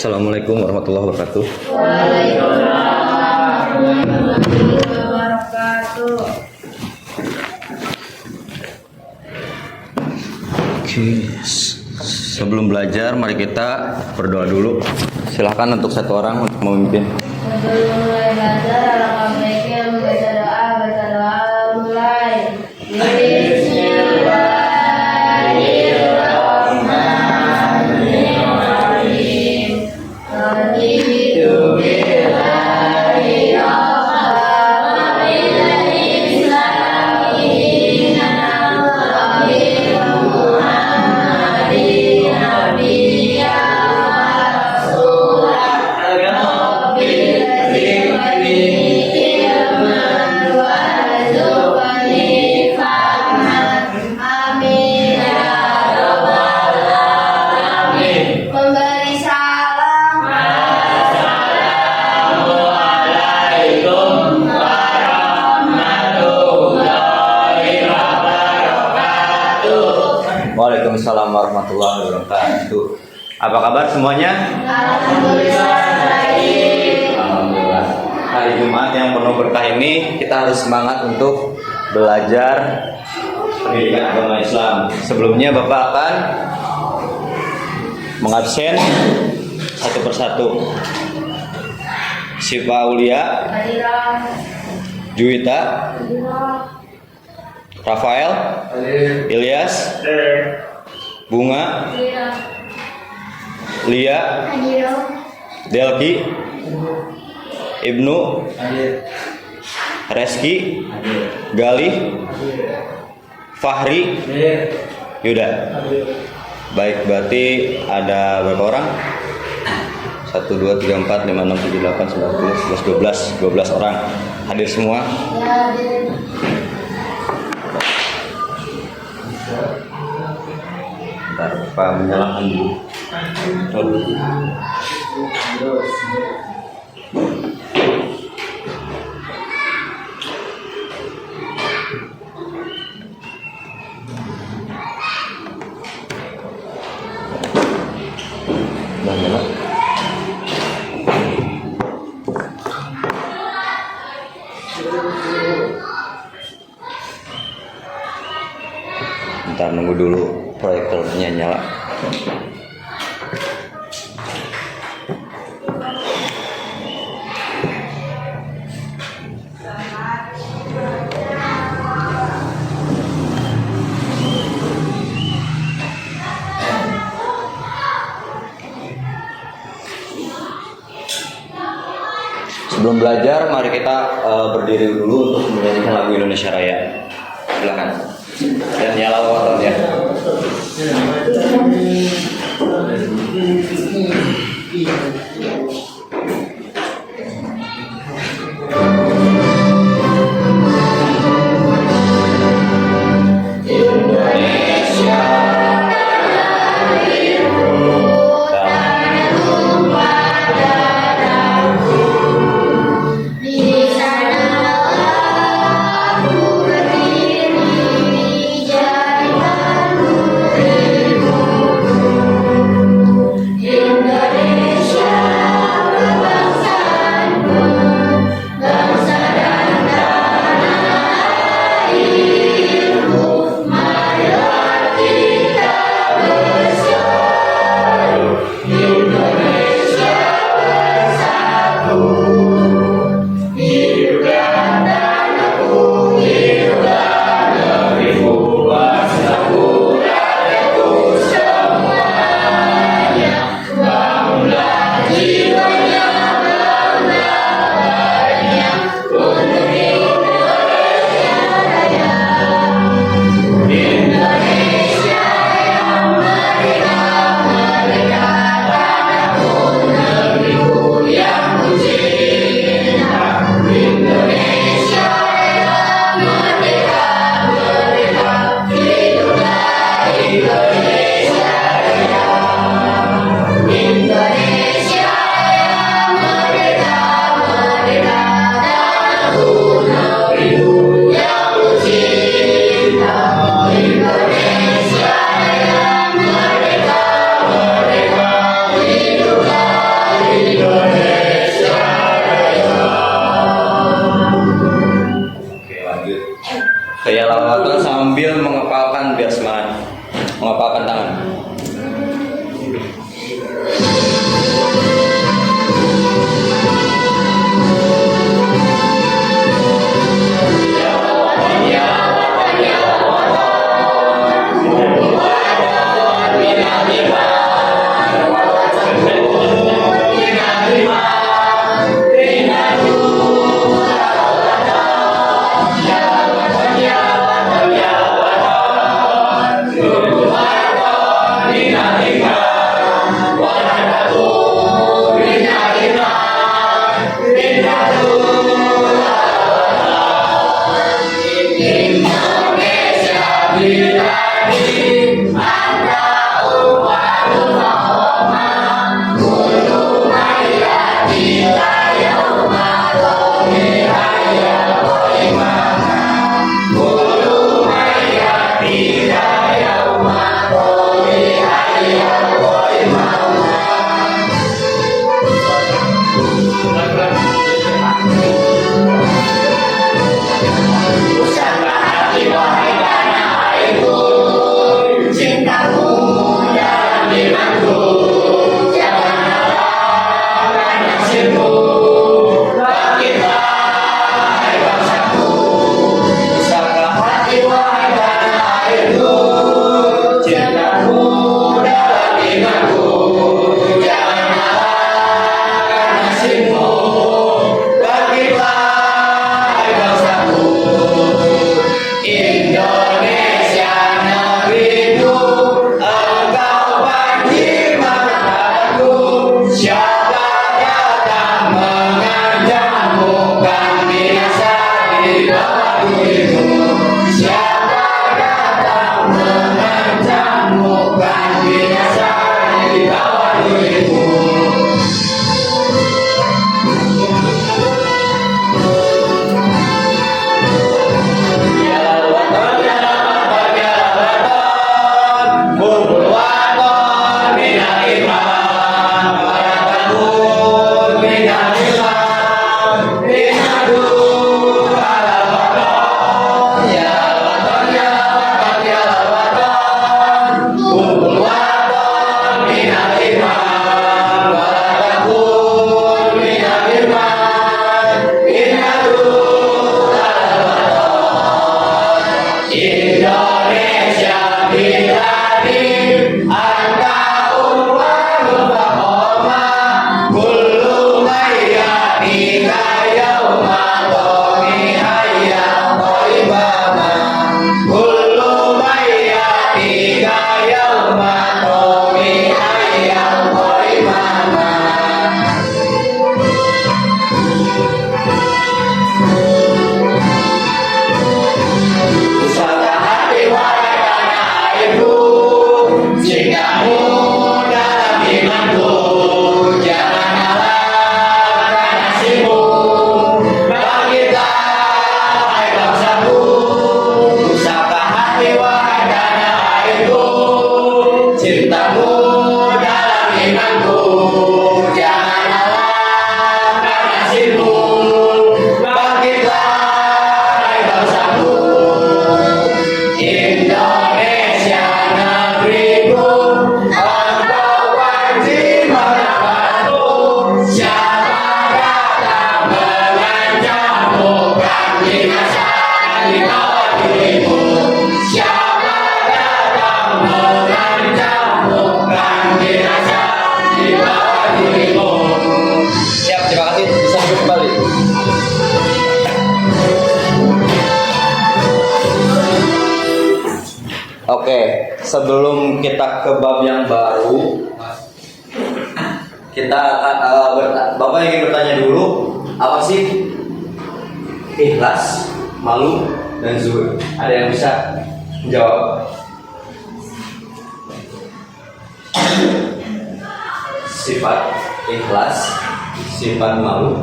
Assalamualaikum warahmatullahi wabarakatuh. Waalaikumsalam warahmatullahi wabarakatuh. Oke, sebelum belajar mari kita berdoa dulu. Silahkan untuk satu orang untuk memimpin. Sebelum mulai belajar, alangkah baiknya membaca doa. Baca doa mulai. Bismillahirrahmanirrahim. Raditu billahi rabban wa bil islami dinan wa bi Muhammadin nabiyyan wa rasulan. Rabbil zidni ilman warzuqni fahman. Amin ya rabbal alamin. Memberi salam. Assalamualaikum warahmatullahi wabarakatuh. Waalaikumsalam warahmatullahi wabarakatuh. Apa kabar semuanya? Alhamdulillah baik. Alhamdulillah. Hari Jumat yang penuh berkah ini kita harus semangat untuk belajar pendidikan agama Islam. Sebelumnya Bapak akan mengabsen satu persatu. Syifa Aulia, Hadiran. Juwita, Hadiran. Rafael, Ilyas, Bunga, Hadiran. Lia, Hadiran. Delki, Ibnu, Reski, Galih, Fahri, Yuda. Baik, berarti ada berapa orang? 1, 2, 3, 4, 5, 6, 7, 8, 9, 10, 11, 12 orang. Hadir semua? Ya, hadirin. Bentar, Pak menyalakan dulu. Udah nyala? Bentar, nunggu dulu proyektornya nyala. Sebelum belajar, mari kita berdiri dulu untuk menyanyikan lagu Indonesia Raya. Silakan. Dan nyala motornya. Di sanalah aku berdiri, jadikanmu angkat tangan. Oke, sebelum kita ke bab yang baru, kita Bapak ingin bertanya dulu, apa sih ikhlas, malu, dan zuhud? Ada yang bisa menjawab? Sifat ikhlas, sifat malu.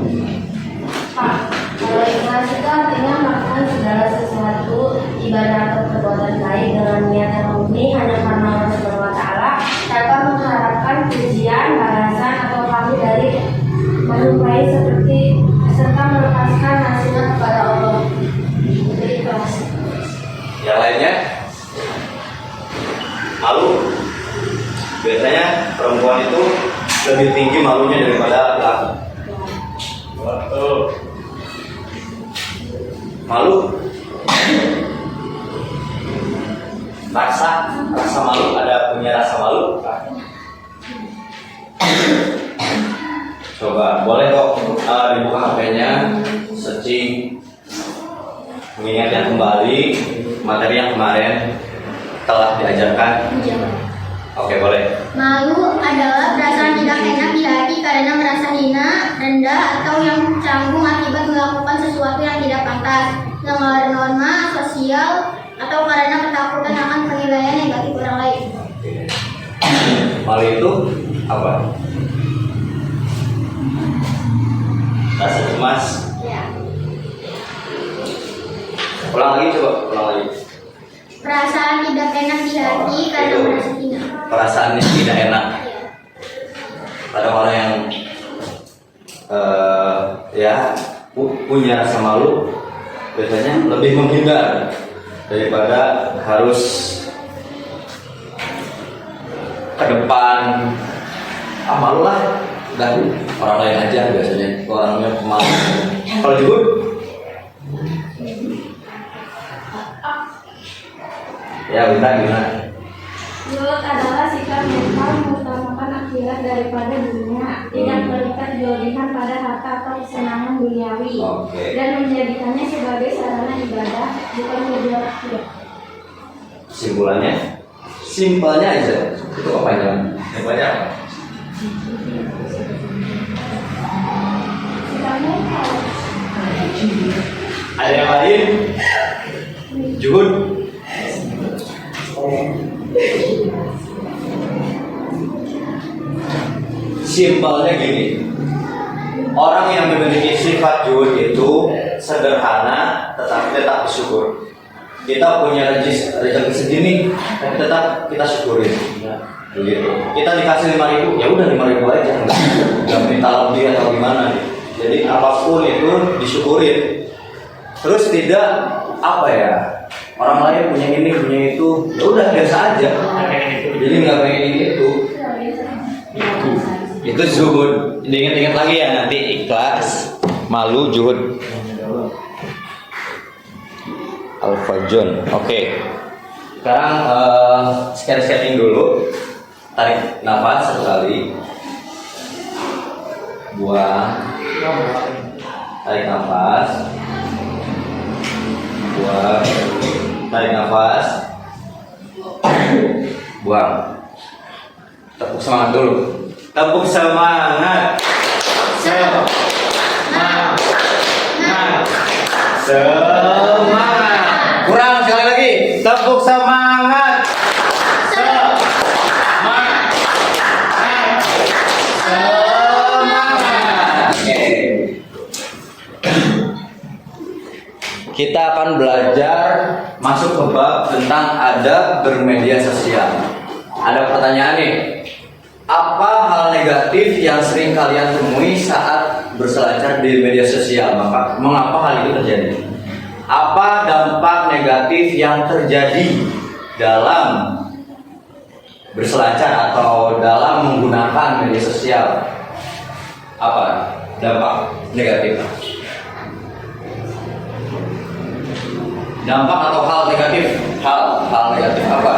Kalau ikhlas itu artinya melakukan segala sesuatu ibadah atau perbuatan baik dengan niat yang murni hanya karena Allah Subhanahu wa Ta'ala, tanpa mengharapkan pujian, balasan atau pamrih dari menyukai seperti serta melepaskan hasilnya kepada Allah. Itu ikhlas. Yang lainnya? Malu? Biasanya perempuan itu lebih tinggi malunya daripada laki. Malu, rasa malu, punya rasa malu. Coba, boleh kok dibuka HP-nya, searching, mengingatnya kembali materi yang kemarin telah diajarkan. Oke, boleh. Malu adalah perasaan tidak enak di hati karena merasa hina, rendah, atau yang canggung akibat melakukan sesuatu yang tidak pantas, melanggar norma sosial, atau karena ketakutan akan penilaian negatif orang lain. Malu itu apa? Rasa cemas. Ya. Ulang lagi, coba ulang lagi. Perasaan tidak enak di hati karena itu merasa hina. perasaannya tidak enak. Ada orang yang punya rasa malu, biasanya lebih menghindar daripada harus ke depan. Malu lah, udah orang lain aja biasanya orangnya pemalu. Kalau Juhud, ya gimana? Zuhud adalah sikap mental mengutamakan akhirat daripada dunia, tidak terikat berlebihan pada harta atau kesenangan duniawi, dan menjadikannya sebagai sarana ibadah, bukan tujuan akhir. Simpulannya, simpelnya aja. Itu kepanjangan. Banyak. Sikap mental. Ada yang lain? Juhud. Simpelnya gini, orang yang memiliki sifat juhud itu sederhana tetapi tetap bersyukur. Kita punya rezeki segini, tapi tetap kita syukurin. Begitu. Kita dikasih 5.000, ya udah 5.000 aja, nggak minta lebih atau gimana. Jadi apapun itu disyukurin. Terus tidak orang lain punya ini punya itu, ya udah biasa aja. Jadi nggak pengen itu. Itu zuhud. Diingat-ingat lagi ya nanti, ikhlas, malu, zuhud. Al-Fajun. Oke. Sekarang sketching dulu. Tarik nafas 1 kali. Buang. Tarik nafas. Buang. Tarik nafas. Buang. Tepuk semangat dulu. Tepuk semangat. Semangat. Kurang sekali lagi. Tepuk semangat. Semangat. Oke. Kita akan belajar masuk ke bab tentang adab bermedia sosial. Ada pertanyaan nih. Apa hal negatif yang sering kalian temui saat berselancar di media sosial? Mengapa hal itu terjadi? Apa dampak negatif yang terjadi dalam berselancar atau dalam menggunakan media sosial? Apa dampak negatif? Dampak atau hal negatif? Hal negatif apa?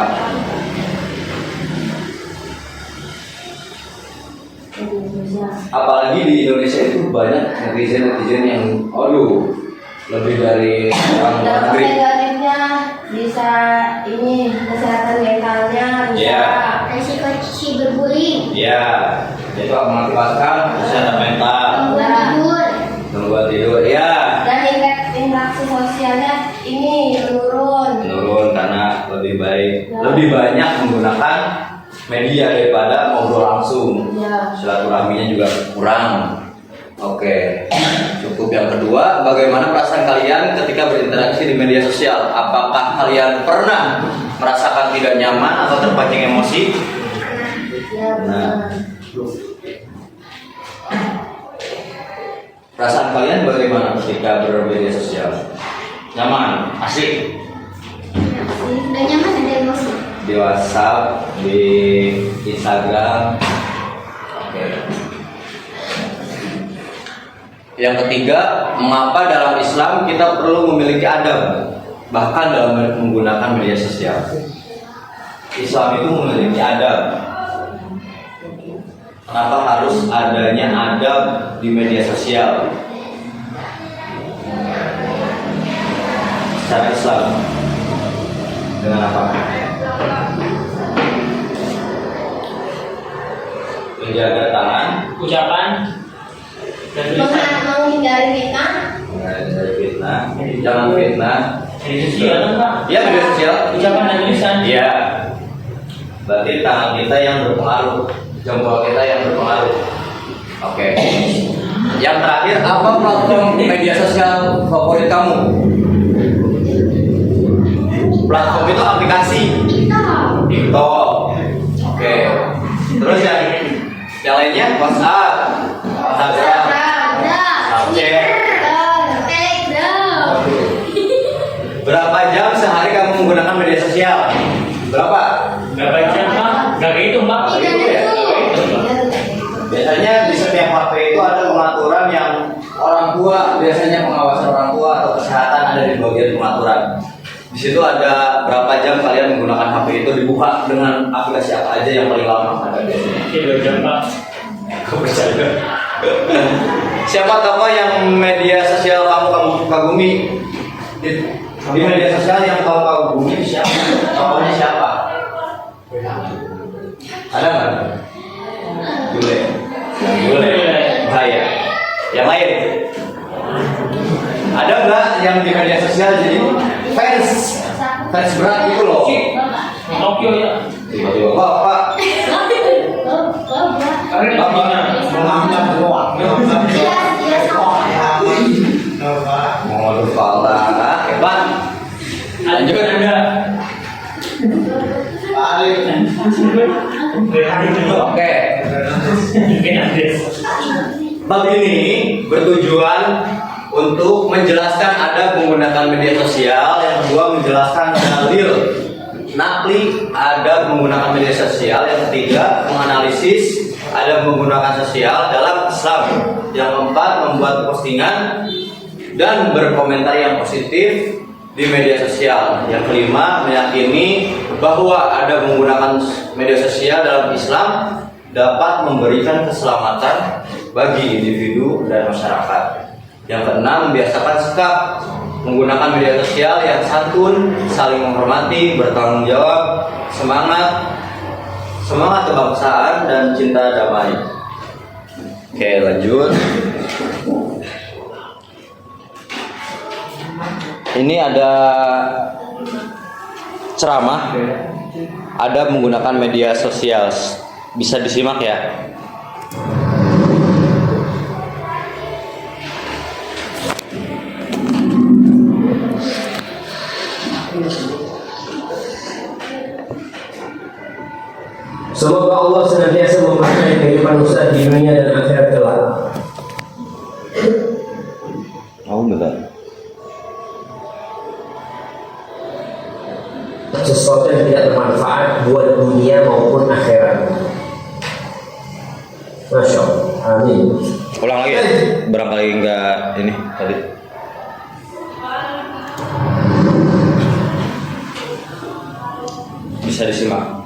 Apalagi di Indonesia itu banyak netizen yang lebih dari orang luar Dampak negeri. negatifnya bisa ini kesehatan mentalnya bisa. Resiko cyberbullying, Ya, itu mengakibatkan kesehatan mental, gangguan tidur, gangguan tidur. Ya, Dan interaksi sosialnya ini menurun karena lebih banyak menggunakan media daripada ngobrol langsung. Ya. Silaturahminya juga kurang. Oke, cukup. Yang kedua, bagaimana perasaan kalian ketika berinteraksi di media sosial? Apakah kalian pernah merasakan tidak nyaman atau terpancing emosi? Ya, Nah, perasaan kalian bagaimana ketika bermedia sosial? Nyaman, asik? udah nyaman ada emosi. Di WhatsApp, di Instagram. Oke. Yang ketiga, mengapa dalam Islam kita perlu memiliki adab, bahkan dalam menggunakan media sosial. Islam itu memiliki adab. Kenapa harus adanya adab di media sosial? Secara Islam dengan apa? Menjaga tangan, ucapan dan tulisan. Menghindari fitnah. Menghindari fitnah, jangan fitnah. Media sosial kan Pak? Iya, media sosial. Ucapan dan tulisan. Iya. Berarti tangan kita yang berpengaruh, jempol kita yang berpengaruh. Oke. Yang terakhir, apa platform media sosial favorit kamu? Platform itu aplikasi. TikTok. Oke. Terus yang lainnya WhatsApp, Instagram, Snapchat. Berapa jam sehari kamu menggunakan media sosial? Berapa? Berapa jam Pak? Gak gitu Pak. Biasanya di setiap HP itu ada pengaturan yang orang tua, biasanya pengawasan orang tua atau kesehatan ada di bagian pengaturan. Di situ ada berapa jam kalian menggunakan HP itu, dibuka dengan aplikasi apa aja yang paling lama ada biasanya. 2 jam Pak. Kepercayaan. Siapa tokoh yang media sosial kamu kagumi? Di media sosial yang kamu kagumi siapa? Tokohnya siapa? Ada nggak? Bule. Bule. Bahaya. Yang lain? Ada nggak yang di media sosial jadi fans berat gitu loh? Tokyo ya. Tiba-tiba Pak. Mau berpala, hebat. Lanjut Anda. Oke. Bab ini bertujuan untuk menjelaskan adab menggunakan media sosial. Yang kedua, menjelaskan dalil nakli adab menggunakan media sosial. Yang ketiga, menganalisis adab menggunakan sosial dalam Islam. Yang keempat, membuat postingan dan berkomentar yang positif di media sosial. Yang kelima, meyakini bahwa adab menggunakan media sosial dalam Islam dapat memberikan keselamatan bagi individu dan masyarakat. Yang keenam, membiasakan sikap menggunakan media sosial yang santun, saling menghormati, bertanggung jawab, semangat kebangsaan dan cinta damai. Oke, lanjut. Ini ada ceramah adab menggunakan media sosial. Bisa disimak ya. Semoga Allah senantiasa memberkahi kehidupan Ustaz di dunia dan akhirat kelak. Oh, betul. Sesuatu yang tidak bermanfaat buat dunia maupun akhirat. Masya Allah. Amin. Ulang lagi ya? Barangkali enggak ini tadi. Bisa disimak.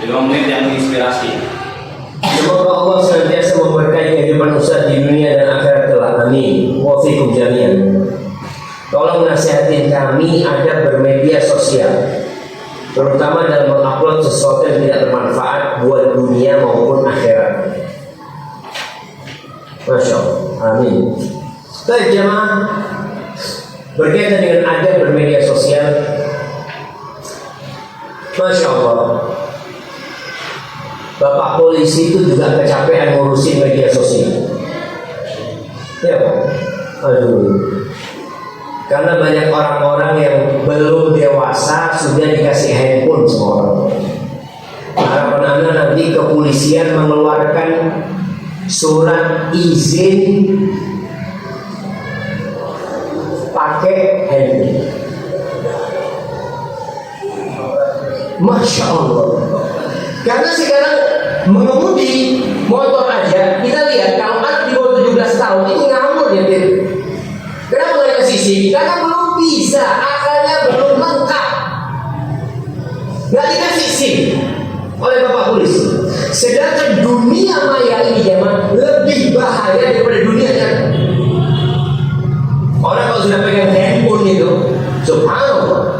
Lima menit yang menginspirasi. Semoga Allah senantiasa memberkahi kehidupan Ustaz di dunia dan akhirat kelak. Amin. Wa fikum jami'an. Tolong nasihatin kami adab bermedia sosial, terutama dalam mengupload sesuatu yang tidak bermanfaat buat dunia maupun akhirat. Masya Allah. Amin. Baik jemaah, berkaitan dengan adab bermedia sosial, Masya Allah, Bapak polisi itu juga kecapean ngurusin media sosial. Ya Pak. Aduh. Karena banyak orang-orang yang belum dewasa sudah dikasih handphone sama orang. Harapan Anda nanti kepolisian mengeluarkan surat izin pakai handphone. Masya Allah. Karena sekarang mengemudi motor aja, kita lihat kalau anak di bawah 17 tahun itu ngawur ya, kenapa nggak dikasih SIM? Karena belum bisa, akalnya belum lengkap, nggak dikasih SIM oleh Bapak Polisi. Sedangkan dunia maya ini zaman lebih bahaya daripada dunia nyata. Orang kalau sudah pegang handphone itu, subhanallah,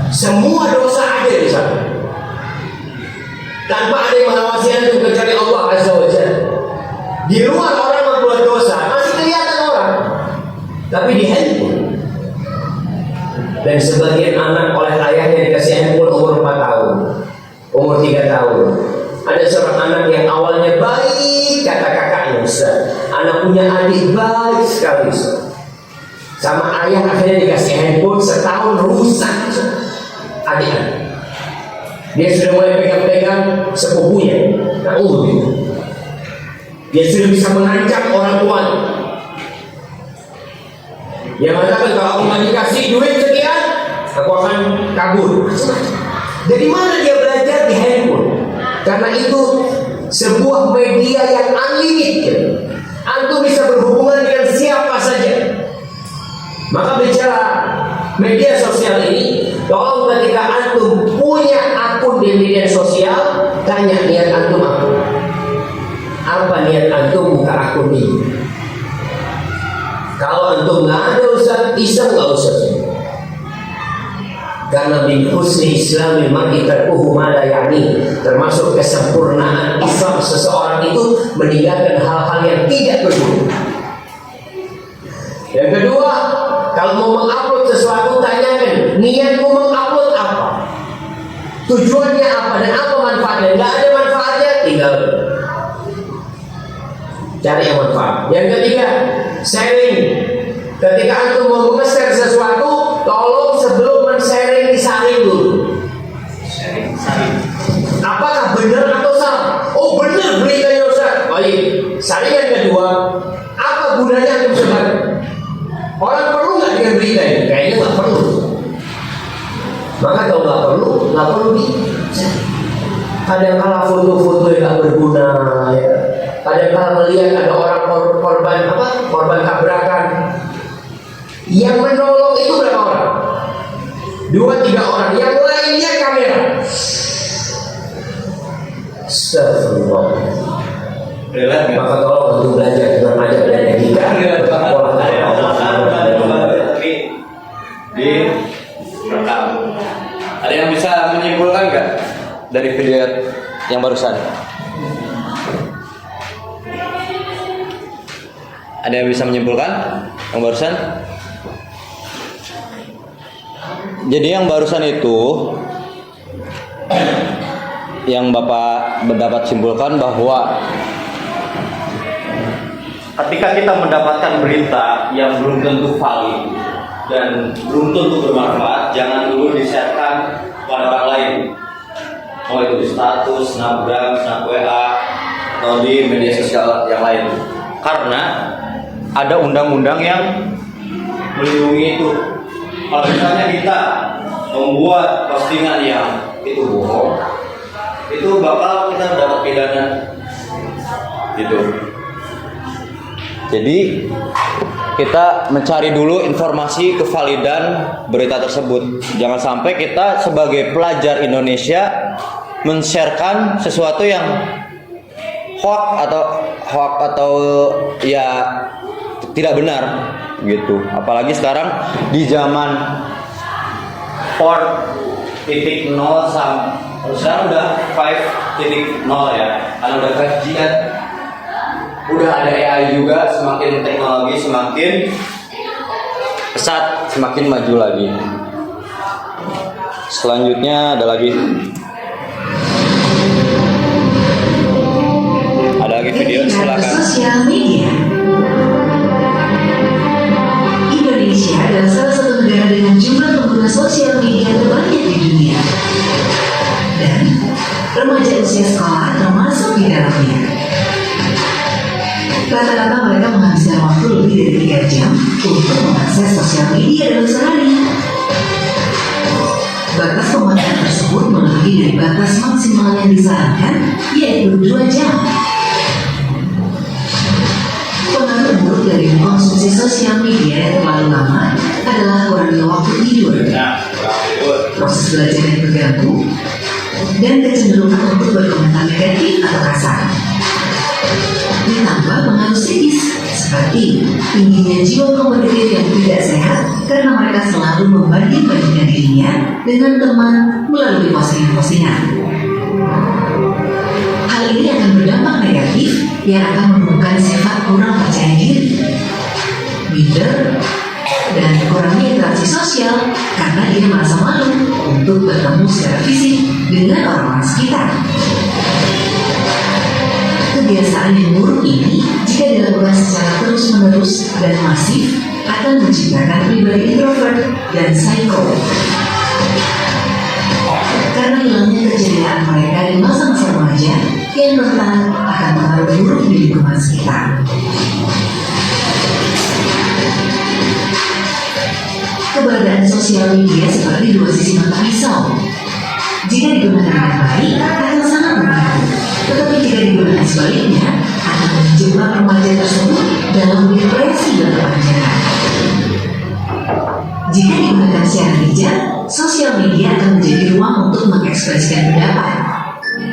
semua dosa ada di sana. Tanpa ada yang mengawasi antum kecuali Allah Azza wa Jalla. Di luar orang membuat dosa masih kelihatan orang, tapi di handphone. Dan sebagian anak oleh ayahnya dikasih handphone umur 4 tahun, umur 3 tahun. Ada seorang anak yang awalnya baik, kata kakaknya, Ustaz, anak punya adik baik sekali, Ustaz. Sama ayah akhirnya dikasih handphone, setahun rusak adik-adik. Dia sudah mulai pegang-pegang sepupunya. Dia sudah bisa mengancam orang tuanya. Dia mengatakan kalau aku nggak dikasih duit sekian, aku akan kabur. Dari mana dia belajar? Di handphone. Karena itu sebuah media yang unlimited. Antum bisa berhubungan dengan siapa saja. Maka bicara media sosial ini, tolong ketika antum punya akun di media sosial, tanya niat antum apa? Apa niat antum buka akun ini? Kalau antum nggak ada Ustaz, iseng nggak usah. Karena min husni Islamil mar'i tarkuhu ma la ya'ni, termasuk kesempurnaan Islam seseorang itu meninggalkan hal-hal yang tidak perlu. Yang kedua, kalau mau mengupload sesuatu, tanyakan niatmu mengupload apa, tujuannya apa, dan apa manfaatnya. Nggak ada manfaatnya, tinggal cari yang manfaat. Yang ketiga, sharing. Ketika antum mau nge-share sesuatu, tolong sebelum men-sharing disaring dulu. Saring. Apakah benar atau salah? Oh benar beritanya Ustaz. Baik. Saringan kedua, apa gunanya antum sebar? Orang perlu nggak dengan berita ini? Kayaknya nggak perlu. Maka kalau nggak perlu di. Kadang-kala foto-foto yang nggak berguna, ya. Kadang-kala melihat ada orang korban tabrakan. Yang menolong itu berapa orang? 2-3 orang. Yang lainnya kamera. Astagfirullah. Maka tolong untuk belajar dengan ajar dan etika. Di rekam. Ada yang bisa menyimpulkan nggak dari video yang barusan? Ada yang bisa menyimpulkan yang barusan? Jadi yang barusan itu yang Bapak dapat simpulkan bahwa ketika kita mendapatkan berita yang belum tentu valid dan belum tentu bermanfaat, jangan dulu di-sharekan kepada orang lain. Mau itu di status, snapgram, snap WA, atau di media sosial yang lain. Karena ada undang-undang yang melindungi itu. Kalau misalnya kita membuat postingan yang itu bohong, itu bakal kita dapat pidana. Gitu. Jadi kita mencari dulu informasi kevalidan berita tersebut. Jangan sampai kita sebagai pelajar Indonesia men-sharekan sesuatu yang hoax atau ya tidak benar gitu. Apalagi sekarang di zaman 4.0 sekarang udah 5.0 ya. Kan udah 5G kan. Udah ada AI juga, semakin teknologi semakin pesat, semakin maju lagi. Selanjutnya ada lagi video, silakan. Sosial media. Indonesia adalah salah satu negara dengan jumlah pengguna sosial media terbanyak di dunia. Dan remaja usia sekolah termasuk di dalamnya. Rata-rata mereka menghabiskan waktu lebih dari 3 jam untuk mengakses sosial media dalam sehari. Batas pemakaian tersebut tersebut melebihi dari batas maksimal yang disarankan, yaitu 2 jam. Pengaruh buruk dari konsumsi sosial media yang terlalu lama adalah kurangnya waktu tidur, proses belajar yang terganggu, dan kecenderungan untuk berkomentar negatif atau kasar. Ditambah pengaruh psikis seperti tingginya jiwa kompetitif yang tidak sehat karena mereka selalu membanding-bandingkan dirinya dengan teman melalui postingan-postingan. Hal ini akan berdampak negatif yang akan menumbuhkan sifat kurang percaya diri, minder, dan kurangnya interaksi sosial karena dia merasa malu untuk bertemu secara fisik dengan orang-orang sekitar. Kebiasaan yang buruk ini jika dilakukan secara terus-menerus dan masif akan menciptakan pribadi introvert dan psycho. Karena hilangnya keceriaan mereka di masa-masa remaja yang rentan akan pengaruh buruk di lingkungan sekitar. Keberadaan sosial media seperti dua sisi mata pisau. Jika digunakan dengan baik akan sangat membantu, tetapi jika digunakan sebaliknya akan menjebak remaja tersebut dalam depresi berkepanjangan. Jika digunakan secara bijak, sosial media akan menjadi ruang untuk mengekspresikan pendapat,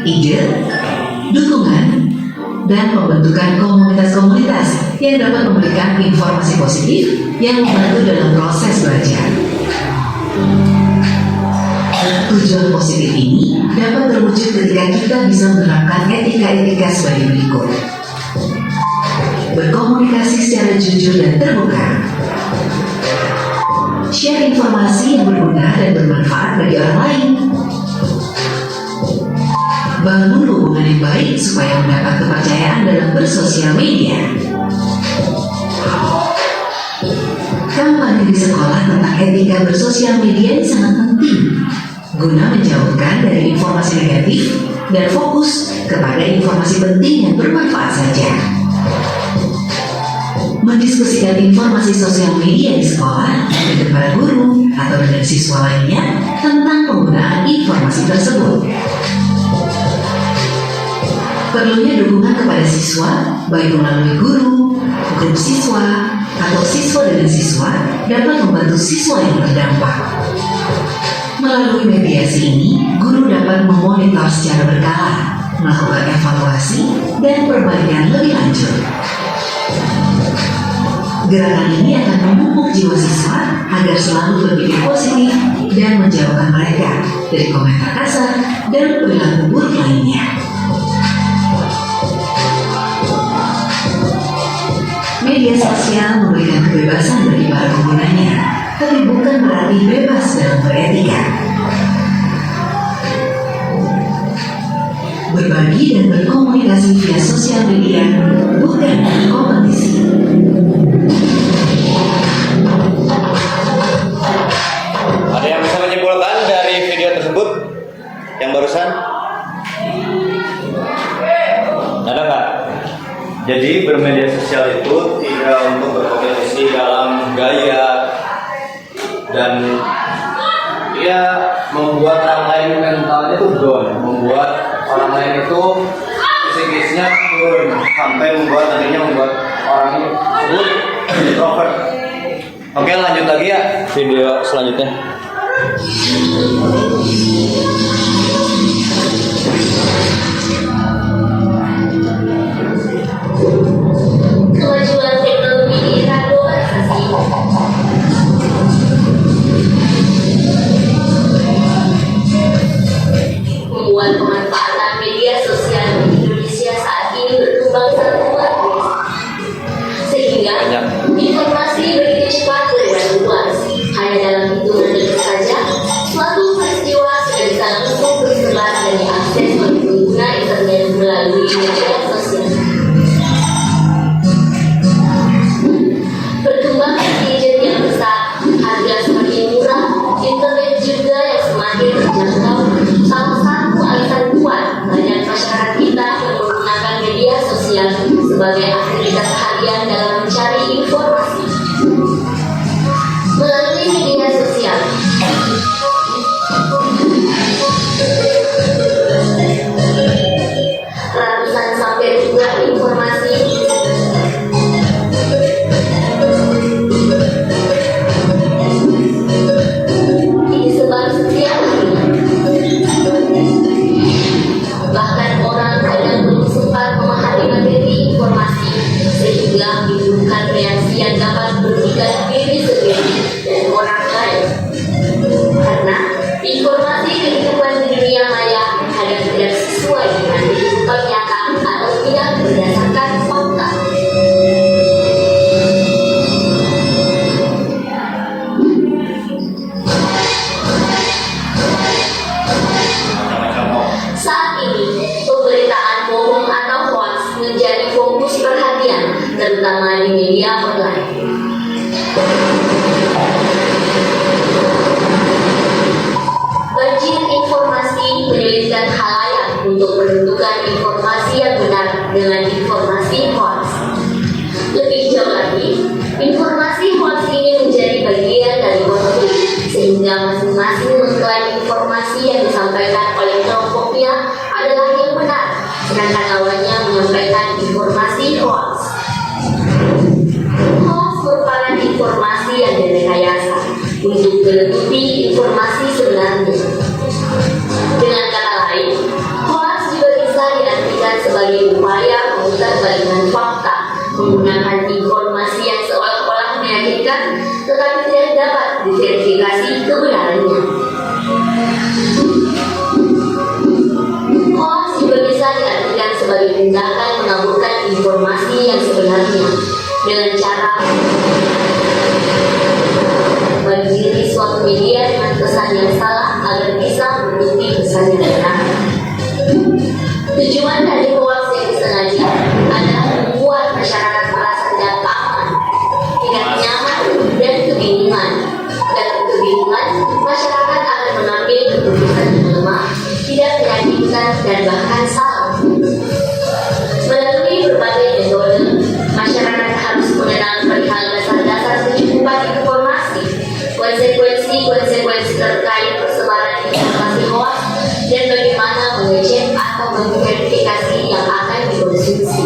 ide, dukungan, dan pembentukan komunitas-komunitas yang dapat memberikan informasi positif yang membantu dalam proses belajar. Tujuan positif ini dapat terwujud ketika kita bisa menerapkan etika-etika sebagai berikut. Berkomunikasi secara jujur dan terbuka. Share informasi yang berguna dan bermanfaat bagi orang lain. Bangun hubungan yang baik supaya mendapat kepercayaan dalam bersosial media. Kampanye di sekolah tentang etika bersosial media ini sangat penting guna menjauhkan dari informasi negatif dan fokus kepada informasi penting yang bermanfaat saja. Mendiskusikan informasi sosial media di sekolah dengan para guru atau dengan siswa lainnya tentang penggunaan informasi tersebut. Perlunya dukungan kepada siswa, baik melalui guru, grup siswa, atau siswa dengan siswa dapat membantu siswa yang terdampak. Melalui mediasi ini, guru dapat memonitor secara berkala, melakukan evaluasi, dan perbaikan lebih lanjut. Gerakan ini akan memupuk jiwa siswa agar selalu berpikir positif dan menjauhkan mereka dari komentar kasar dan perilaku buruk lainnya. Media sosial memberikan kebebasan bagi para penggunanya, tapi bukan berarti bebas dalam beretika. Berbagi dan berkomunikasi via sosial media bukan kompetisi. Ada yang bisa menyimpulkan dari video tersebut yang barusan? Ada nggak? Jadi bermedia sosial itu tidak untuk berkompetisi dalam gaya dan ya membuat orang lain mentalnya itu down, membuat orang lain itu psikisnya turun sampai nantinya membuat orang tersebut introvert. Oke, lanjut lagi ya video selanjutnya. Kemajuan teknologi di era globalisasi membuat pemanfaatan media sosial di Indonesia saat ini berkembang sangat luar biasa, sehingga informasi begitu cepat beredar luas. Hanya dalam hitungan detik saja, suatu peristiwa sudah bisa langsung tersebar dan diakses oleh pengguna internet melalui media sosial. Perkembangan gadget yang besar, harga semakin murah, internet juga yang semakin terjangkau, salah satu alasan kuat banyak masyarakat kita yang menggunakan media sosial sebagai aktivitas harian dalam mencari informasi. Melalui media sosial, terutama di media online. Banjir informasi menyulitkan khalayak untuk menentukan informasi yang benar dengan informasi hoax. Lebih jauh lagi, informasi hoax ini menjadi bagian dari konflik, sehingga masing-masing mengklaim informasi yang disampaikan oleh kelompoknya adalah yang benar, sedangkan lawannya menyampaikan informasi hoax. Hoax merupakan informasi yang direkayasa untuk menutupi informasi sebenarnya. Dengan kata lain, hoax juga bisa diartikan sebagai upaya memutarbalikkan fakta menggunakan informasi yang seolah-olah meyakinkan tetapi tidak dapat diverifikasi kebenarannya. Hoax juga bisa diartikan sebagai tindakan mengaburkan informasi yang sebenarnya dengan cara membagi suatu media dengan pesan yang salah agar bisa menutupi pesan yang benar. Tujuan dari hoax yang disengaja adalah membuat masyarakat merasa tidak aman, tidak nyaman, dan kebingungan. Dalam kebingungan, masyarakat akan mengambil keputusan yang lemah, tidak meyakinkan, dan bahkan salah. Melalui berbagai metode, masyarakat harus mengenal perihal dasar-dasar kecukupan informasi, konsekuensi terkait persebaran informasi hoax, dan bagaimana mengecek atau memverifikasi yang akan dikonsumsi.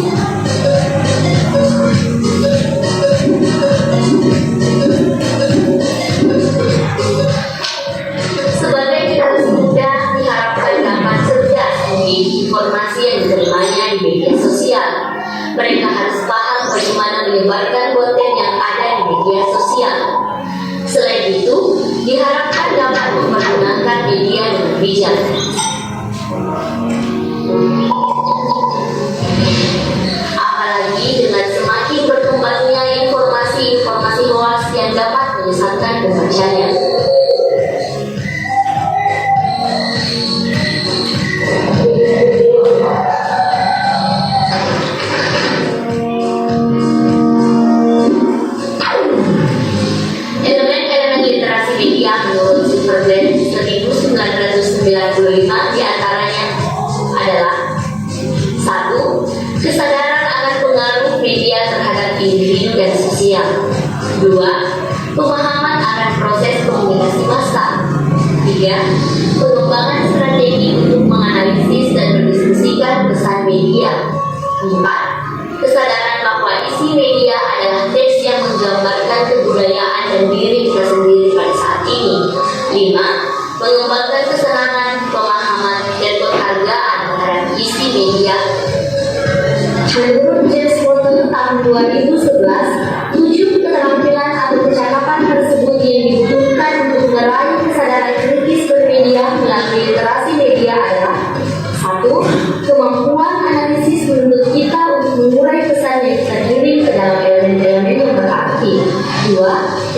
Sebagai generasi muda diharapkan dapat cerdas memilih informasi yang diterimanya di media sosial. Mereka harus paham bagaimana menyebarkan konten yang ada di media sosial. Selain itu, diharapkan dapat mempergunakan media dengan bijak. Apalagi dengan semakin berkembangnya informasi hoax yang dapat menyesatkan pembacanya. Elemen-elemen literasi media menurut Silverberg 1995 diantaranya adalah: 1. Kesadaran akan pengaruh media terhadap individu dan sosial. 2. Pemahaman akan proses komunikasi massa. 3. Pengembangan strategi untuk menganalisis dan mendiskusikan pesan media. 4. Kesadaran bahwa isi media adalah teks yang menggambarkan kebudayaan dan diri kita sendiri pada saat ini. 5. Mengembangkan kesenangan, pemahaman, dan penghargaan terhadap isi media. Menurut James Walton tahun 2011, 7 keterampilan atau kecakapan tersebut yang dibutuhkan untuk meraih kesadaran kritis bermedia melalui literasi media adalah: 1. Kemampuan analisis menuntut kita untuk mengurai pesan yang kita kirim ke dalam elemen-elemen yang berarti. 2.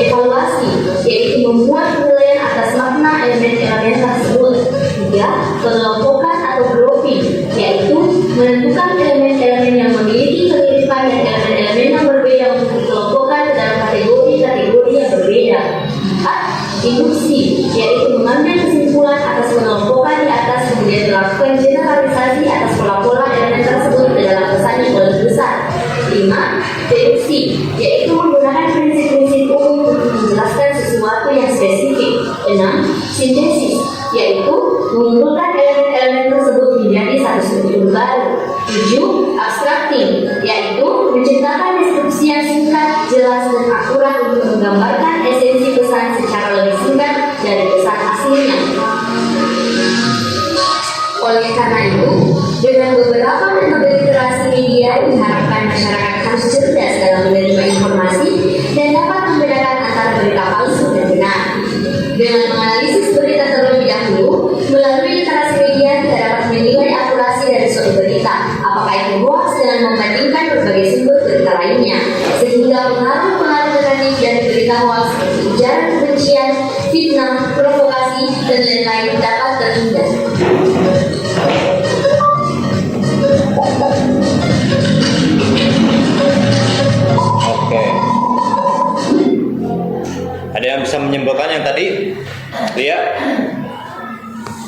Evaluasi, yaitu membuat penilaian atas makna elemen-elemen tersebut. 3. Pengelompokan atau grouping, yaitu menentukan elemen-elemen yang memiliki kemiripan dan elemen-elemen yang berbeda untuk dikelompokkan ke dalam kategori-kategori yang berbeda. 4. Induksi, yaitu mengambil kesimpulan atas pengelompokan di atas kemudian melakukan generalisasi atas pola-pola elemen tersebut ke dalam pesan yang lebih besar. 5. Deduksi, yaitu menggunakan prinsip-prinsip umum untuk menjelaskan sesuatu yang spesifik. 6. Sintesis, yaitu mengumpulkan elemen-elemen tersebut menjadi satu struktur baru. 7. Abstracting, yaitu menciptakan deskripsi yang singkat, jelas, dan akurat untuk menggambarkan esensi pesan secara lebih singkat dari pesan aslinya. Oleh karena itu, dengan beberapa metode literasi media diharapkan masyarakat harus cerdas dalam menerima informasi dan dapat membedakan antara berita palsu dan benar. Dengan menganalisis berita terlebih dahulu, melalui literasi media kita dapat menilai akurasi dari suatu berita, apakah itu hoax, dengan membandingkan berbagai sumber berita lainnya, sehingga pengaruh-pengaruh negatif dari berita hoax seperti ujaran kebencian, fitnah, provokasi, dan lain-lain dapat terhindar.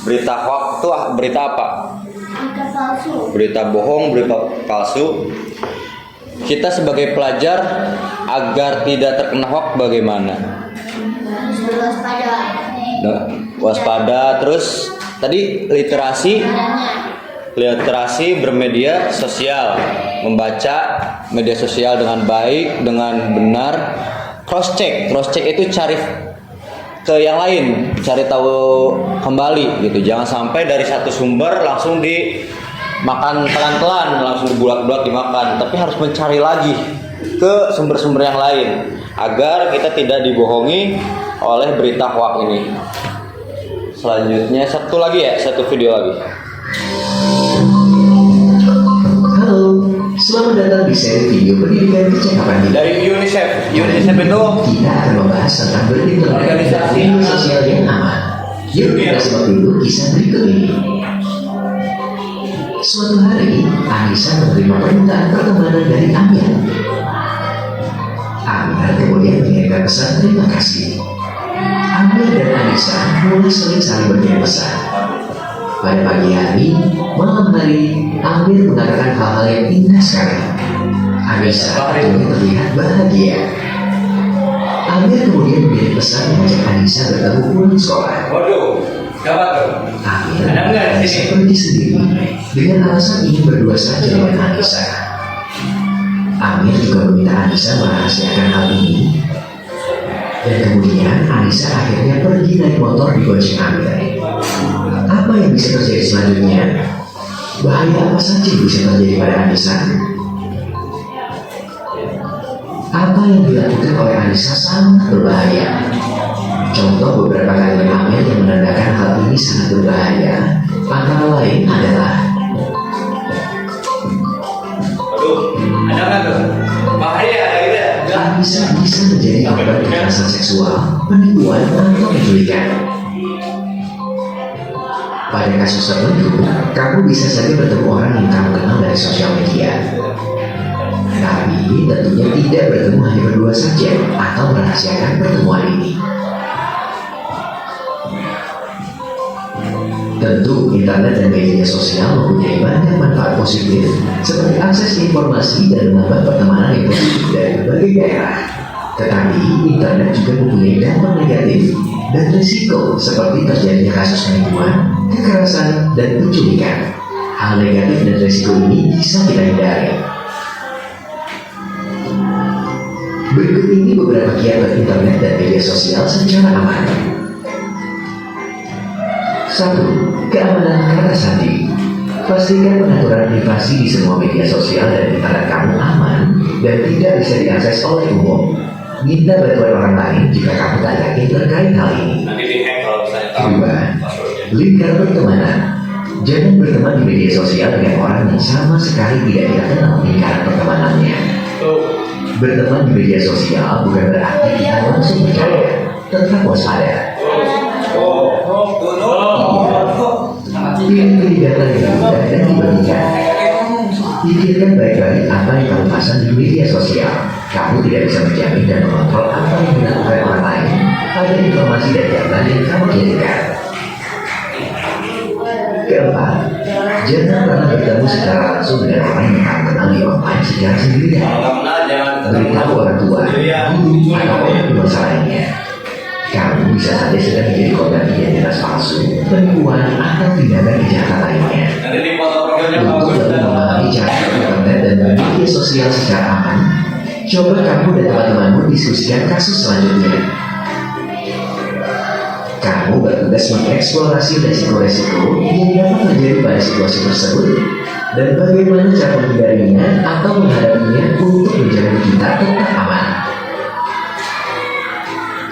Berita hoax itu berita apa? Berita palsu. Berita bohong, berita palsu. Kita sebagai pelajar agar tidak terkena hoax bagaimana? Harus berwaspada. Nah, waspada. Terus tadi literasi bermedia sosial, membaca media sosial dengan baik, dengan benar. Cross check itu cari ke yang lain, cari tahu kembali gitu. Jangan sampai dari satu sumber langsung dimakan pelan-pelan, langsung dibulat-bulat dimakan, tapi harus mencari lagi ke sumber-sumber yang lain agar kita tidak dibohongi oleh berita hoax ini. Selanjutnya satu video lagi. Halo, selamat datang di seri video pendidikan percakapan Dari UNICEF itu kita akan membahas tentang berinteraksi Organisasi media sosial yang aman. Yuk kita simak dulu kisah berikut ini. Suatu hari, Anissa menerima permintaan pertemanan dari Amir. Amir kemudian mengirimkan pesan terima kasih. Amir dan Anissa mulai sering saling berkirim pesan. Pada pagi hari, malam hari, Amir mengatakan hal-hal yang indah sekali. Anissa akhirnya terlihat bahagia. Amir kemudian mengirim pesan mengajak Anissa bertemu pulang sekolah. Waduh, siapa tuh? Amir Ada nggak di sini? pergi sendiri dengan alasan ingin berdua saja dengan Anissa. Amir juga meminta Anissa merahasiakan hal ini. Dan kemudian Anissa akhirnya pergi naik motor di bonceng Amir. Apa yang bisa terjadi selanjutnya? Bahaya apa saja yang bisa terjadi pada Anissa? Apa yang dilakukan oleh Anissa sangat berbahaya. Contoh beberapa kalimat Amir yang menandakan hal ini sangat berbahaya antara lain adalah: Waduh, ada nggak tuh? Bahaya, ada. Anissa bisa menjadi korban kekerasan seksual, penipuan, atau penculikan. Pada kasus tertentu, kamu bisa saja bertemu orang yang kamu kenal dari sosial media. Tapi tentunya tidak bertemu hanya berdua saja atau merahasiakan pertemuan ini. Tentu, internet dan media sosial mempunyai banyak manfaat positif, seperti akses informasi dan menambah pertemanan yang positif dari berbagai daerah. Tetapi, internet juga mempunyai dampak negatif dan risiko seperti terjadinya kasus penipuan, kekerasan, dan penculikan. Hal negatif dan risiko ini bisa kita hindari. Berikut ini beberapa kiat berinternet dan media sosial secara aman. 1. Keamanan kata sandi. Pastikan pengaturan privasi di semua media sosial dan internet kamu aman dan tidak bisa diakses oleh umum. Minta bantuan orang lain jika kamu tak yakin terkait hal ini. Nanti di-hack kalau misalnya tahu 2. Lingkar pertemanan. Jangan berteman di media sosial dengan orang yang sama sekali tidak kita kenal lingkaran pertemanannya. Berteman di media sosial bukan berarti kita langsung percaya. Tetap waspada. Pilih data yang mudah dan dibagikan. Pikirkan baik-baik apa yang kamu pasang di media sosial. Kamu tidak bisa menjamin dan mengontrol apa yang dilakukan orang lain. Ada informasi dan data yang kamu kirimkan. Keempat, jangan pernah bertemu secara langsung dengan orang yang kamu kenal di online secara sendirian. Beritahu orang tua, guru, atau orang di masa lainnya. Kamu bisa saja sedang menjadi korban identitas palsu, penipuan, atau tindakan kejahatan lainnya. Untuk lebih memahami cara internet dan media sosial secara aman, coba kamu dan teman-temanmu diskusikan kasus selanjutnya. Kamu bertugas mengeksplorasi resiko-resiko yang dapat terjadi pada situasi tersebut dan bagaimana cara menghindarinya atau menghadapinya untuk menjaga kita tetap aman.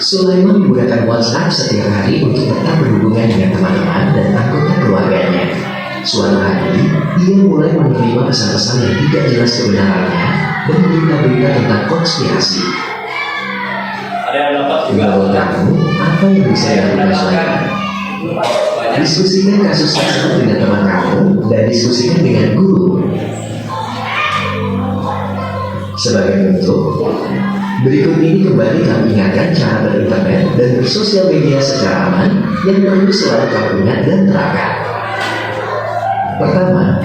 Sulaiman menggunakan WhatsApp setiap hari untuk tetap berhubungan dengan teman-teman dan anggota keluarganya. Suatu hari, ia mulai menerima pesan-pesan yang tidak jelas kebenarannya dan berita-berita tentang konspirasi. Ada yang dapat juga. Menurut kamu, apa yang bisa dilakukan Sulaiman? Diskusikan kasus tersebut dengan teman kamu dan diskusikan dengan guru. Sebagai bentuk, Berikut ini kembali kami ingatkan cara berinternet dan bersosial media secara aman yang perlu selalu kamu ingat dan terapkan. Pertama,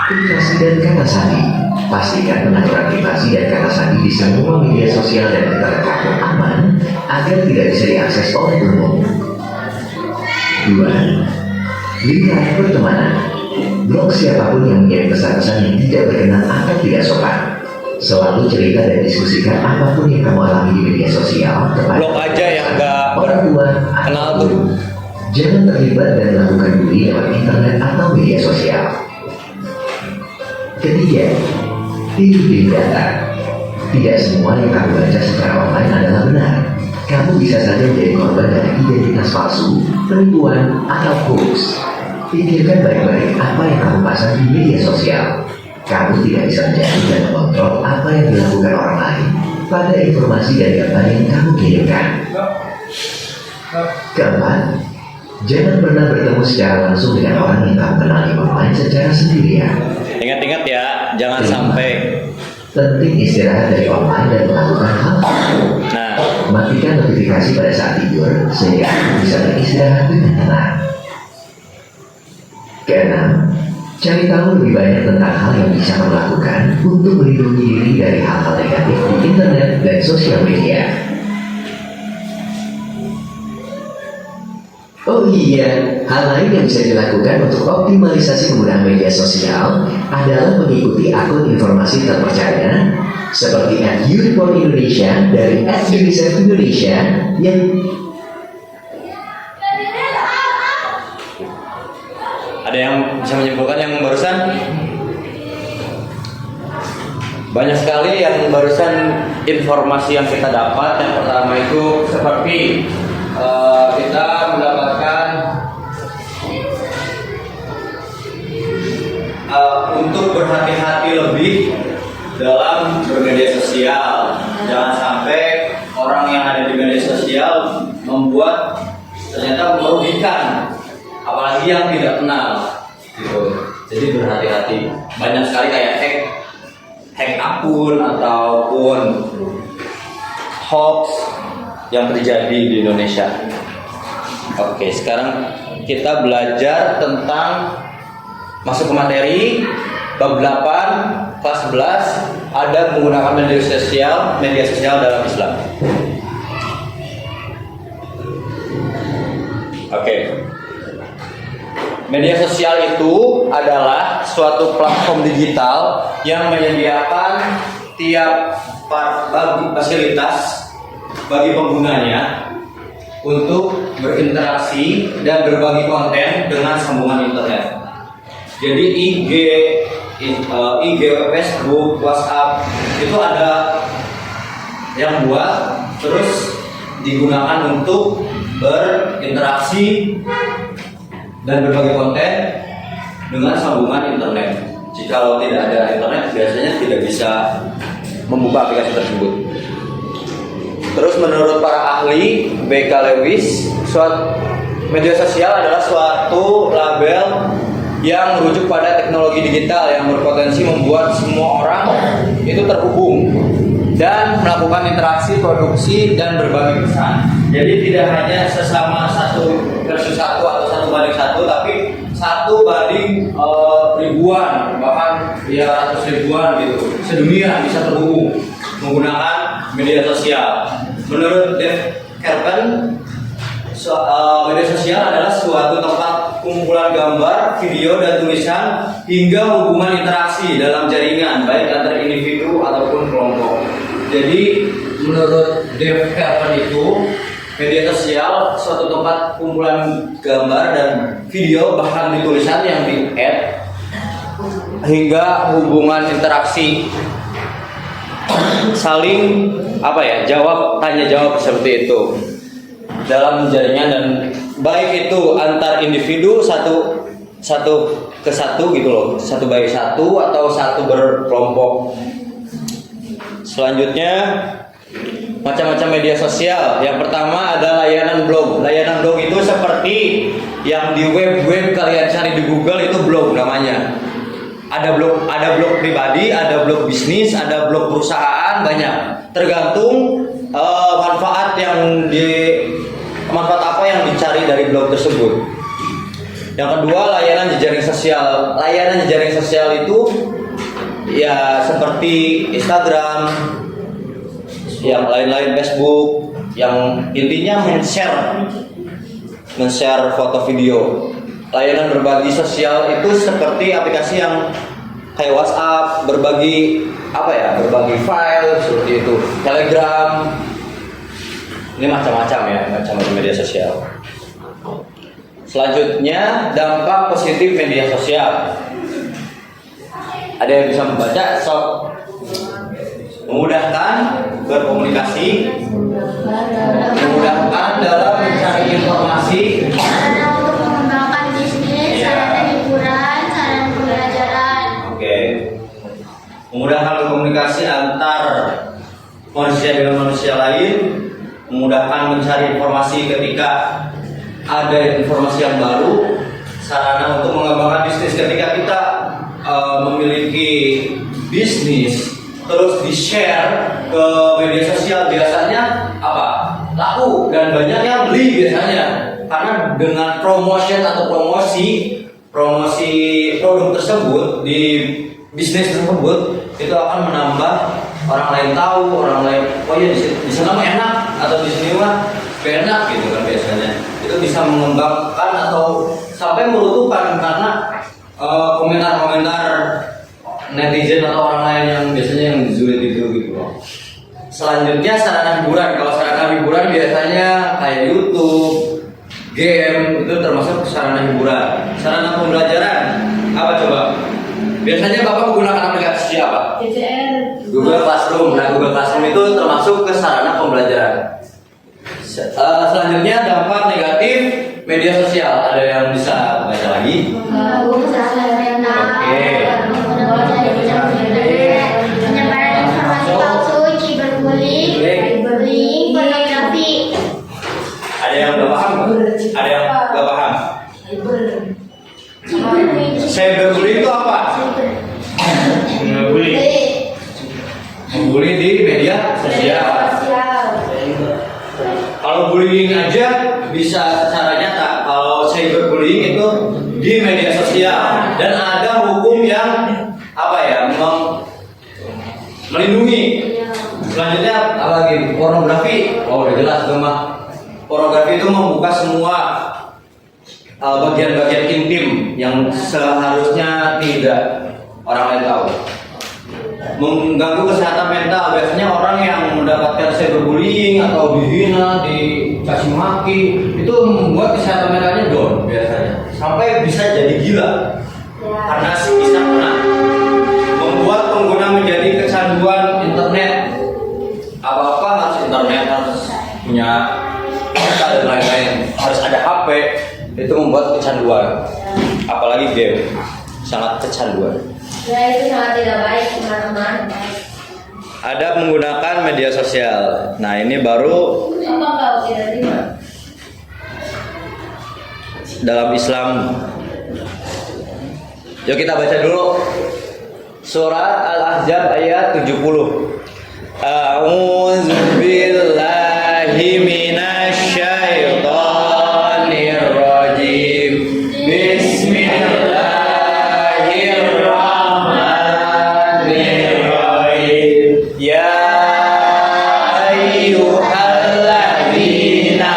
privasi dan kata sandi. Pastikan pengaturan privasi dan kata sandi di semua media sosial dan internet kamu aman agar tidak bisa diakses oleh umum. 2. Lingkaran pertemanan. Blok siapapun yang mengirim pesan-pesan yang tidak berkenan atau tidak sopan. Selalu cerita dan diskusikan apapun yang kamu alami di media sosial kepada Blok aja yang nggak orang tua kenal atau tuh. guru. Jangan terlibat dan melakukan bully lewat internet atau media sosial. Ketiga, pilih data. Tidak semua yang kamu baca secara online adalah benar. Kamu bisa saja menjadi korban dari identitas palsu, penipuan, atau hoax. Pikirkan baik-baik apa yang kamu pasang di media sosial. Kamu tidak bisa menjadi dan mengontrol apa yang dilakukan orang lain pada informasi dan gambar yang kamu kirimkan. Keempat, jangan pernah bertemu secara langsung dengan orang yang kamu kenali online secara sendirian. Ingat-ingat ya, jangan sampai. Penting istirahat dari online dan melakukan hal tersebut. Nah, Matikan notifikasi pada saat tidur sehingga kamu bisa beristirahat dengan tenang. Keenam, cari tahu lebih banyak tentang hal yang bisa kamu lakukan untuk melindungi diri dari hal-hal negatif di internet dan sosial media. Oh iya, hal lain yang bisa dilakukan untuk optimalisasi penggunaan media sosial adalah mengikuti akun informasi terpercaya seperti @YouReport Indonesia dari @UNICEF Indonesia yang ada yang bisa menyimpulkan yang barusan? Banyak sekali yang barusan informasi yang kita dapat. Yang pertama itu seperti kita mendapatkan untuk berhati-hati lebih dalam bermedia sosial. Jangan sampai orang yang ada di media sosial membuat ternyata merugikan, apalagi yang tidak kenal gitu. Jadi berhati-hati. Banyak sekali kayak hack akun ataupun hoax yang terjadi di Indonesia. Oke, sekarang kita belajar tentang masuk ke materi bab 8 kelas 11 ada menggunakan media sosial dalam Islam. Oke. Media sosial itu adalah suatu platform digital yang menyediakan tiap fasilitas bagi penggunanya untuk berinteraksi dan berbagi konten dengan sambungan internet. Jadi IG, Facebook, WhatsApp itu ada yang buat, terus digunakan untuk berinteraksi dan berbagi konten dengan sambungan internet. Jika tidak ada internet, biasanya tidak bisa membuka aplikasi tersebut. Terus menurut para ahli B.K. Lewis, media sosial adalah suatu label yang merujuk pada teknologi digital yang berpotensi membuat semua orang itu terhubung dan melakukan interaksi, produksi, dan berbagi pesan. Jadi tidak hanya sesama 1 versus 1 atau 1 banding 1, tapi 1 banding ribuan, bahkan ya ratus ribuan gitu. Sedunia bisa terhubung menggunakan media sosial. Menurut Dave Kerpen, media sosial adalah suatu tempat kumpulan gambar, video, dan tulisan hingga hubungan interaksi dalam jaringan baik antar individu ataupun kelompok. Jadi menurut Dave Kerpen itu media sosial suatu tempat kumpulan gambar dan video bahkan di tulisan yang di-add hingga hubungan interaksi saling tanya jawab seperti itu dalam jaringan, dan baik itu antar individu satu ke satu gitu loh, 1 by 1 atau 1 berkelompok. Selanjutnya macam-macam media sosial. Yang pertama ada layanan blog. Layanan blog itu seperti yang di web kalian cari di Google, itu blog namanya. Ada blog pribadi, ada blog bisnis, ada blog perusahaan, banyak. tergantung manfaat apa yang dicari dari blog tersebut. Yang kedua, layanan jejaring sosial. Layanan jejaring sosial itu ya seperti Instagram, yang lain-lain, Facebook, yang intinya men-share foto video. Layanan berbagi sosial itu seperti aplikasi yang kayak WhatsApp, berbagi file seperti itu, Telegram. Ini macam-macam ya, macam-macam media sosial. Selanjutnya, dampak positif media sosial. Ada yang bisa membaca? Memudahkan berkomunikasi, memudahkan dalam mencari informasi, Sarana untuk mengembangkan bisnis, sarana hiburan, sarana pembelajaran. Oke. Memudahkan berkomunikasi antar manusia dengan manusia lain, memudahkan mencari informasi ketika ada informasi yang baru, sarana untuk mengembangkan bisnis ketika kita memiliki bisnis terus di-share ke media sosial, biasanya laku dan banyak yang beli biasanya, karena dengan promotion atau promosi produk tersebut di bisnis tersebut itu akan menambah orang lain tahu, orang lain di sana mah enak atau di sini mah enak gitu kan, biasanya itu bisa mengembangkan atau sampai meruntuhkan karena komentar-komentar netizen atau orang lain yang biasanya yang zulit itu gitu loh. Selanjutnya, sarana hiburan. Kalau sarana hiburan biasanya kayak YouTube, game, itu termasuk sarana hiburan. Sarana pembelajaran apa coba? Biasanya Bapak menggunakan aplikasi apa? Google Classroom. Nah, Google Classroom itu termasuk ke sarana pembelajaran. Selanjutnya, dampak negatif media sosial. Ada yang bisa baca lagi? Penyebaran informasi palsu, cyberbullying, pornografi. Ada yang nggak paham? Ada yang nggak paham? Cyberbullying itu apa? Membuli di media sosial. Kalau bullying aja bisa secara nyata. Kalau cyberbullying itu di media sosial dan ada hukum yang melindungi. Selanjutnya apa lagi? Pornografi. Oh, udah jelas tuh mah. Pornografi itu membuka semua bagian-bagian intim yang seharusnya tidak orang lain tahu. Mengganggu kesehatan mental. Biasanya orang yang mendapatkan cyberbullying atau dihina, dikasih maki, itu membuat kesehatan mentalnya down biasanya. Sampai bisa jadi gila. Karena bisa membuat pengguna menjadi kecanduan internet. Apa-apa harus internet, harus punya dan lain-lain, harus ada HP. Itu membuat kecanduan. Apalagi game, sangat kecanduan. Ya, itu sangat tidak baik, teman-teman. Ada menggunakan media sosial. Nah, ini baru Apa kau tidak terima? dalam Islam. Yuk kita baca dulu surat Al-Ahzab ayat 70. A'udzu billahi minasyaitonir rajim. Bismillahirrahmanirrahim. Ya ayyuhalladzina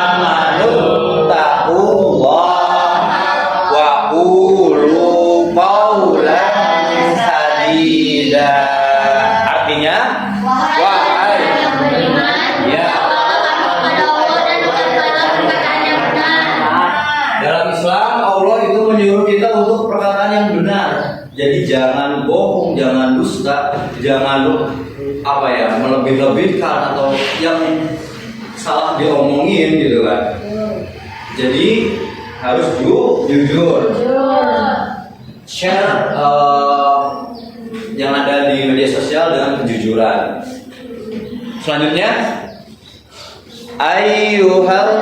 amanu taqullaha wa qulu qawlan sadida. Artinya, wahai yang beriman, ya, kepada Allah dan berkatalah perkataan yang benar. dalam Islam Allah itu menyuruh kita untuk perkataan yang benar. Jadi jangan bohong, jangan dusta, jangan melebih-lebihkan atau yang salah diomongin gitu kan. Jadi harus jujur. Share yang ada di media sosial dengan kejujuran. Selanjutnya, ayyuhal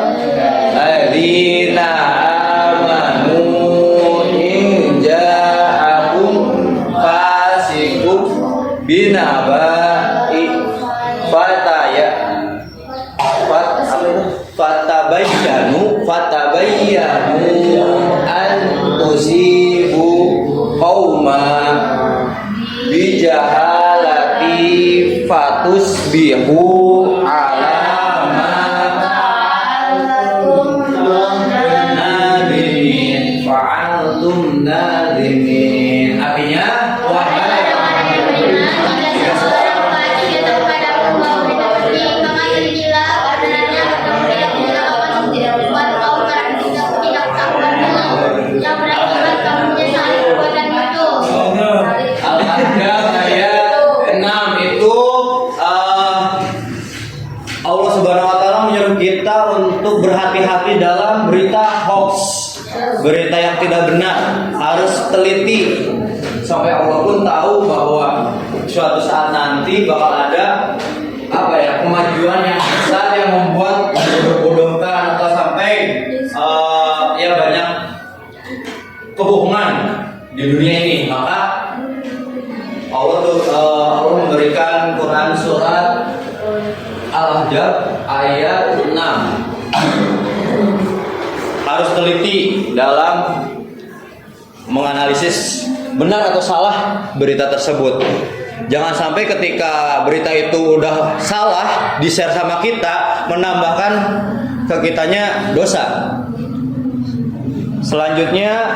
ladzina amanu in ja'akum fasiqun binaba'i ta'lamu an tusibu qauma bijahalati fatusbihu ala ma nadimin fa'altum nadimin. Artinya wahai jika seorang lelaki datang kepadamu membawa berita penting, maka jadilah karenanya kamu tidak melakukan tidak berbuat kau karena tidak ketahuanmu yang berakibat kamu menyesali perbuatan itu. Al-Ahzab ayat 6 itu Allah Subhanahu wa taala menyuruh kita untuk berhati-hati dalam berita hoax, berita yang tidak benar, harus teliti. Sampai Allah pun tahu bahwa suatu saat nanti bakal ada kemajuan yang besar yang membuat bodoh-bodohkan atau sampai ya banyak kebohongan di dunia ini. Maka Allah memberikan Quran surat Al-Ahzab ayat 6. Harus teliti dalam menganalisis benar atau salah berita tersebut. Jangan sampai ketika berita itu udah salah di-share sama kita menambahkan ke kitanya dosa. Selanjutnya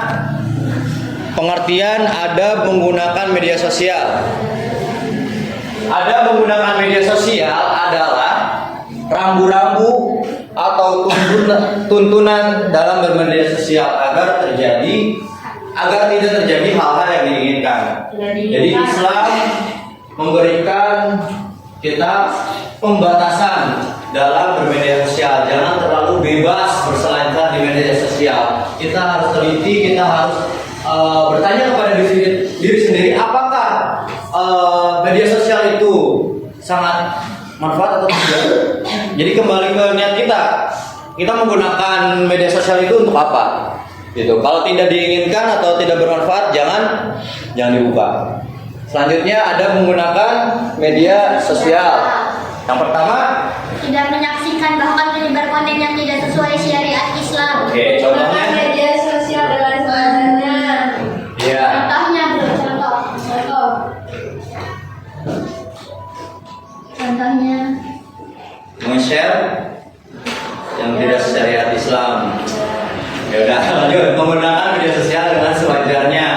pengertian adab menggunakan media sosial. Adab menggunakan media sosial adalah rambu-rambu atau tuntunan dalam bermedia sosial agar tidak terjadi hal-hal yang diinginkan. Jadi Islam memberikan kita pembatasan dalam bermedia sosial. Jangan terlalu bebas berselancar di media sosial. Kita harus teliti, kita harus bertanya kepada diri sendiri, apakah media sosial itu sangat manfaat atau tidak. Jadi kembali ke niat kita menggunakan media sosial itu untuk apa? Gitu. Kalau tidak diinginkan atau tidak bermanfaat, jangan dibuka. Selanjutnya ada menggunakan media sosial. Yang pertama, tidak menyaksikan bahkan menyebar konten yang tidak sesuai syariat Islam. Oke, contohnya media sosial dengan sebenarnya. ya. Contohnya Contohnya Nge-share yang tidak syariat Islam. Ya udah, lanjut. Menggunakan media sosial dengan sewajarnya.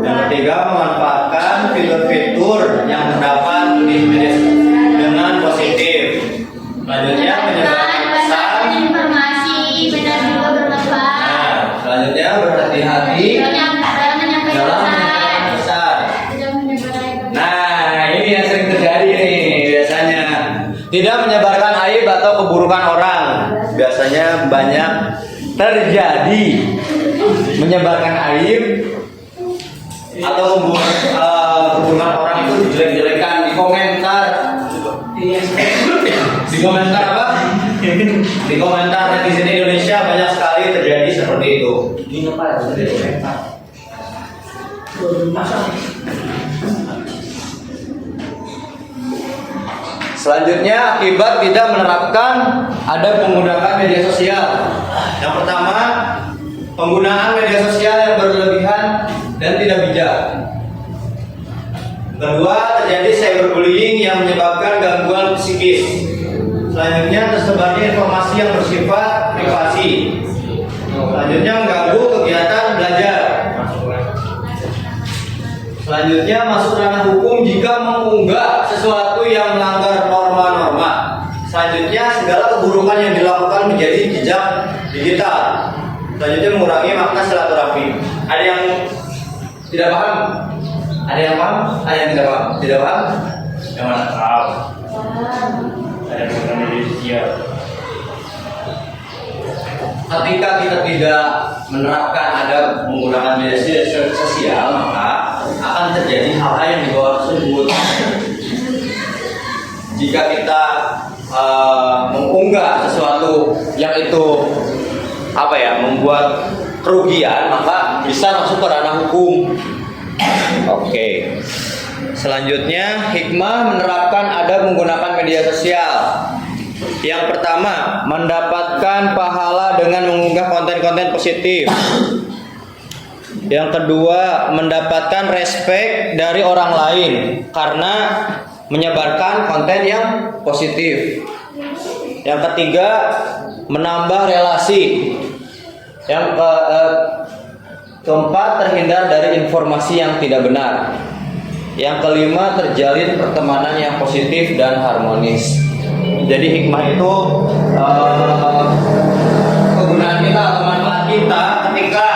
Yang ketiga, memanfaatkan fitur-fitur yang terdapat di media sosial dengan positif. Selanjutnya, menyebarkan pesan. informasi benar juga bermanfaat. Nah, selanjutnya berhati-hati dalam menyampaikan pesan. Nah, ini yang sering terjadi nih biasanya. Tidak menyebarkan aib atau keburukan orang. Biasanya banyak terjadi menyebarkan aib atau membuat keburukan orang itu dijelek-jelekan di komentar. Di komentar apa? Di komentar netizen Indonesia banyak sekali terjadi seperti itu. Ini apa? Selanjutnya, akibat tidak menerapkan adab menggunakan media sosial. Yang pertama, penggunaan media sosial yang berlebihan dan tidak bijak. Kedua, terjadi cyberbullying yang menyebabkan gangguan psikis. Selanjutnya, tersebarnya informasi yang bersifat privasi. Selanjutnya, mengganggu kegiatan belajar. Selanjutnya, masuk ranah hukum jika mengunggah sesuatu yang melanggar norma-norma. Selanjutnya, segala keburukan yang dilakukan menjadi jejak digital. Selanjutnya, mengurangi makna silaturahmi. Ada yang tidak paham? Ada yang paham? Ada yang tidak paham? Tidak paham? Yang mana? Tahu. Ada program media sosial. Ketika kita tidak menerapkan adab menggunakan media sosial, maka akan terjadi hal-hal yang di bawah tersebut. Jika kita mengunggah sesuatu yang itu membuat kerugian, maka bisa masuk ke ranah hukum. Oke. Selanjutnya, hikmah menerapkan adab menggunakan media sosial. Yang pertama, mendapatkan pahala dengan mengunggah konten-konten positif. Yang kedua, mendapatkan respect dari orang lain karena menyebarkan konten yang positif. Yang ketiga, menambah relasi. Yang keempat, terhindar dari informasi yang tidak benar. Yang kelima, terjalin pertemanan yang positif dan harmonis. Jadi hikmah itu kegunaan kita atau manfaat kita ketika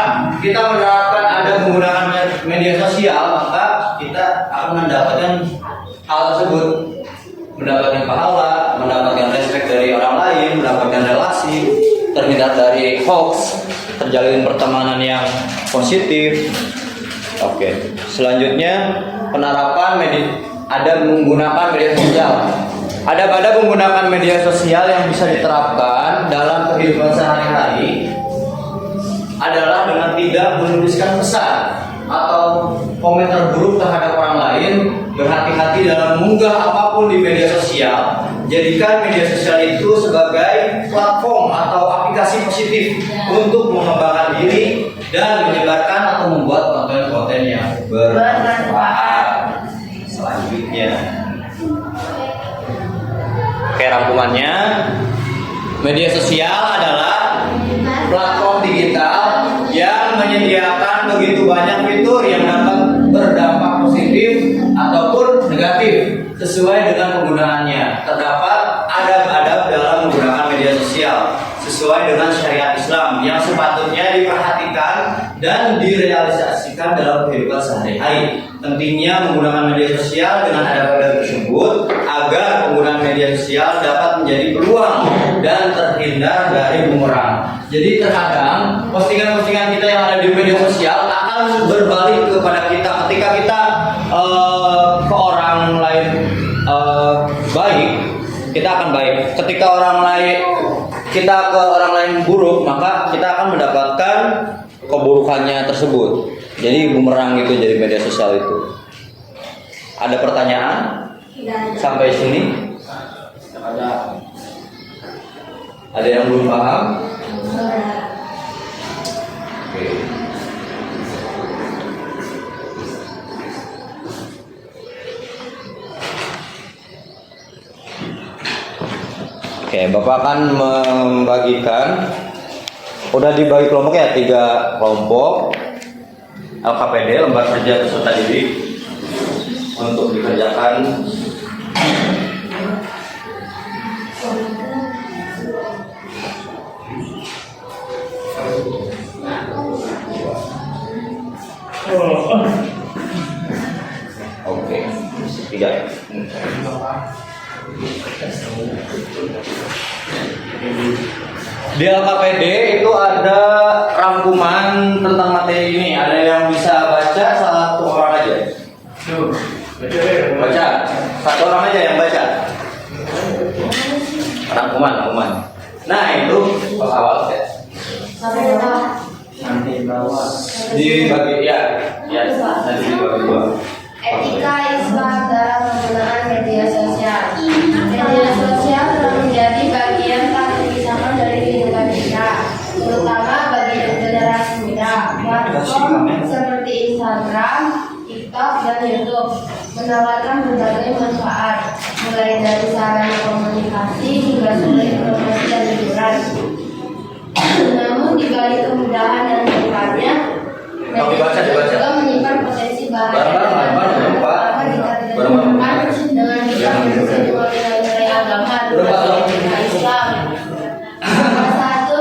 kita menerapkan ada menggunakan media sosial, maka kita akan mendapatkan hal tersebut, mendapatkan pahala, mendapatkan respect dari orang lain, mendapatkan relasi, terhindar dari hoax, terjalin pertemanan yang positif. Oke, selanjutnya penerapan ada menggunakan media sosial. Ada menggunakan media sosial yang bisa diterapkan dalam kehidupan sehari-hari adalah dengan tidak menuliskan pesan atau komentar buruk terhadap orang lain. Berhati-hati dalam mengunggah apapun di media sosial. Jadikan media sosial itu sebagai platform atau aplikasi positif untuk mengembangkan diri dan menyebarkan atau membuat konten-konten yang bermanfaat. Selanjutnya, oke, rangkumannya, media sosial adalah platform digital yang menyediakan begitu banyak fitur yang dapat berdampak positif ataupun negatif sesuai dengan penggunaannya. Terdapat adab-adab dalam menggunakan media sosial sesuai dengan syariat Islam yang sepatutnya diperhatikan dan direalisasikan dalam kehidupan sehari-hari. Pentingnya menggunakan media sosial dengan adab-adab tersebut agar penggunaan media sosial dapat menjadi peluang dan terhindar dari bumerang. Jadi terkadang postingan-postingan kita yang ada di media sosial akan berbalik kepada kita ketika kita ke orang lain baik, kita akan baik. Ketika kita ke orang lain buruk, maka kita akan mendapatkan keburukannya tersebut. Jadi bumerang itu jadi media sosial itu. Ada pertanyaan? Sampai sini? Ada yang belum paham? Oke. Oke, Bapak akan membagikan. Udah dibagi kelompok ya, 3 kelompok. LKPD, lembar kerja peserta didik, untuk dikerjakan. Oke, 3. Di LKPD itu ada rangkuman tentang materi ini. Ada yang bisa baca? Satu orang aja. Baca. Satu orang aja yang baca. Rangkuman. Nah itu awal ya. Nanti bawah. Dibagi ya. Nanti dibagi 2. Etika Islam dalam penggunaan media sosial. Media sosial telah menjadi bagian tak terpisahkan dari kehidupan kita, terutama bagi generasi muda. Platform seperti Instagram, TikTok, dan YouTube menawarkan berbagai manfaat, mulai dari sarana komunikasi hingga sumber informasi dan hiburan. Namun di balik kemudahan dan manfaatnya, media juga menyimpan potensi bahaya dengan kita dengan nilai agama dan Islam. Salah satu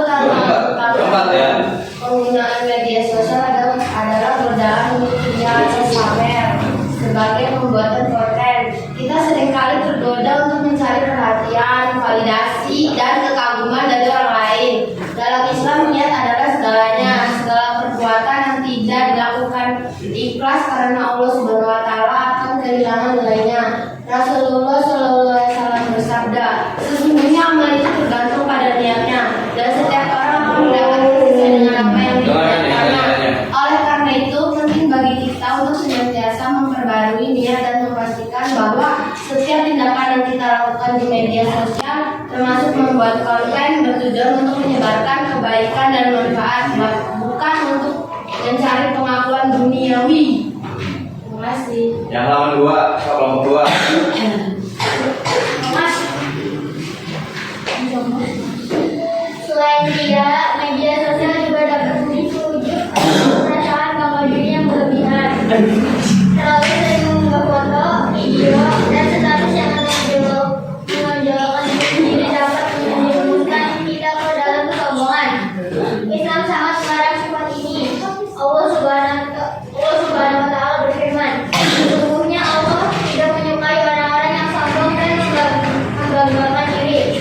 penggunaan media sosial adalah godaan untuk dunia akses pamer sebagai pembuatan konten. Kita seringkali tergoda untuk mencari perhatian, validasi, dan kekaguman dari orang lain. Dalam Islam, niat adalah segalanya. Segala perbuatan yang tidak dilakukan ikhlas karena Allah Subhanahu wa Ta'ala akan kehilangan nilainya. Rasulullah SAW bersabda, sesungguhnya amal itu tergantung pada niatnya, dan setiap orang akan mendapatkan sesuai dengan apa yang diniatkannya. Oleh karena itu, penting bagi kita untuk senantiasa memperbarui niat dan memastikan bahwa setiap tindakan yang kita lakukan di media sosial termasuk membuat konten bertujuan untuk menyebarkan kebaikan dan manfaat, bukan untuk mencari pengakuan duniawi. Terima kasih. Yang halaman 2, kelompok 2. Mas. Selain tidak, media sosial juga dapat memicu perasaan bahwa diri yang berlebihan. Terlalu sering mengunggah foto, video, dan status yang menonjolkan diri sendiri dapat menjerumuskan kita ke dalam kesombongan. Islam sangat melarang sifat ini. Allah Subhanahu wa Ta'ala berfirman, sesungguhnya Allah tidak menyukai orang-orang yang sombong dan membanggakan diri.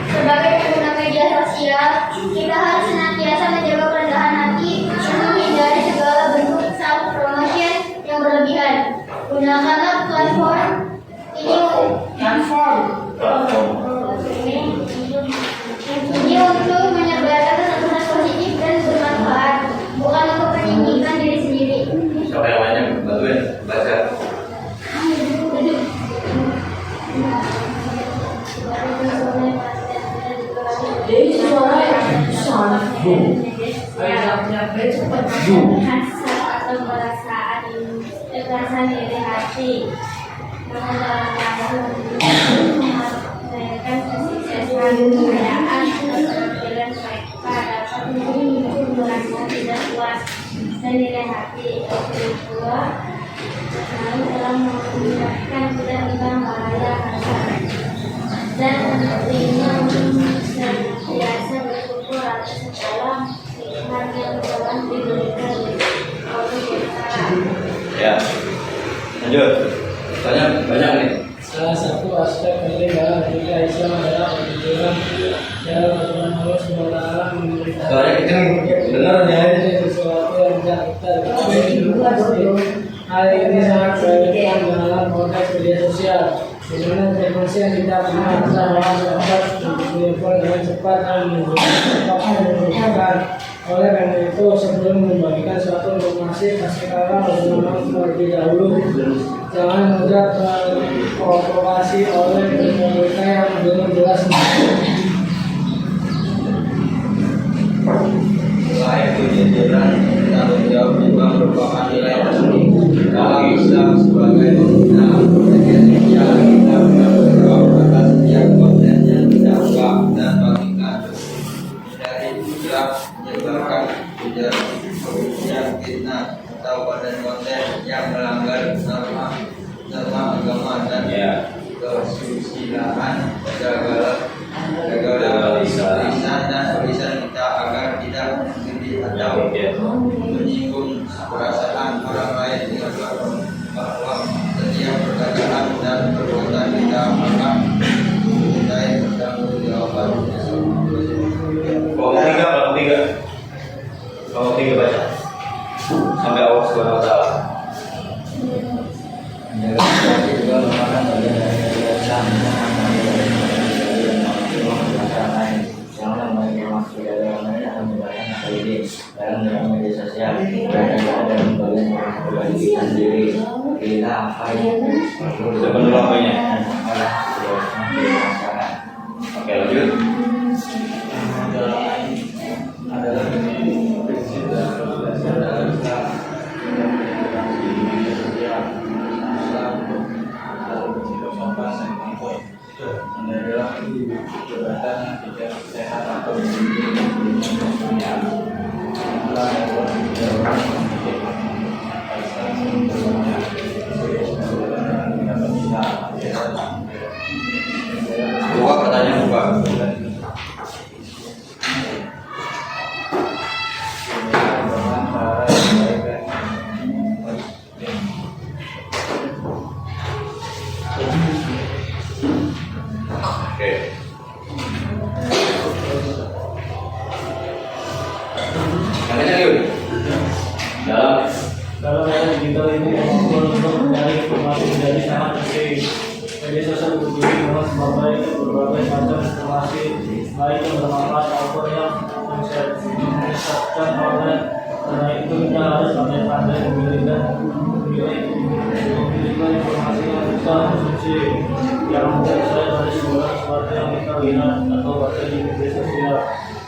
Sebagai pengguna media sosial, kita harus senantiasa menjaga kerendahan hati dan menghindari segala bentuk self promotion yang berlebihan. Gunakanlah platform ini untuk menyebarkan pesan-pesan positif dan bermanfaat, bukan untuk meninggikan diri sendiri. Siapa yang banyak bantuin baca. Atau perasaan diri hati, mengenalkan kebudayaan dan penampilan mereka dapat menimbulkan merasa tidak puas dan diri hati. Kedua, selalu dalam memudahkan tidak dengan bahaya dan pentingnya senantiasa bersyukur atas segala nikmat yang telah diberikan oleh kita. Ya. Lanjut. Banyak nih. Salah satu aspek penting dalam etika Islam adalah menunjukkan cara bagaimana Allah SWT memerintahkan Suaranya kenceng, bener ya. sesuatu yang tidak kita pasti. Hal ini sangat relevan dalam konteks media sosial, di mana frekuensi yang kita kenal adalah dapat menyebar dengan cepat dan menunjukkan. Oleh karena itu, sebelum membagikan suatu informasi, pastikanlah bagaimana terlebih dahulu. Jangan mudah terprovokasi oleh berita yang belum jelas. Selain itu, jajaran tanggung jawab juga merupakan nilai penting dalam Islam sebagai pengguna media sosial. Kita bertanggung jawab atas setiap konten yang kita buat dan bagikan, dari hijrah, menyebarkan ujaran kebencian, fitnah, atau konten-konten yang melanggar norma agama dan kesusilaan. Jagalah lisan dan tulisan kita agar tidak menyakiti atau menyinggung perasaan orang lain, dengan bahwa setiap perkataan dan perbuatan kita akan dimintai pertanggungjawaban. Kelompok 3 baca. Sampai Allah Subhanahu wa Ta'ala. Menjaga situasi juga merupakan bagian dari kebiasaan jangan memasuki dalam lain akan membayar hal ini dalam media sosial dan ada membagian membagikan diri kita apa itu Dulu apanya? Oke, lanjut. adalah prinsip dan berdasar dalam Islam. Ini adalah jabatan tidak sehat atau Buka pertanyaan buka. Oke. Katanya yuk. Dalam era digital ini, untuk mencari informasi menjadi sangat penting. Media sosial berguna sebagai berbagai macam informasi, baik yang bermanfaat maupun yang menyesatkan oleh karena itu itu kita harus pandai-pandai memilih informasi yang bisa konsumsi yang sesuai dari sesuatu yang kita lihat atau baca di media sosial.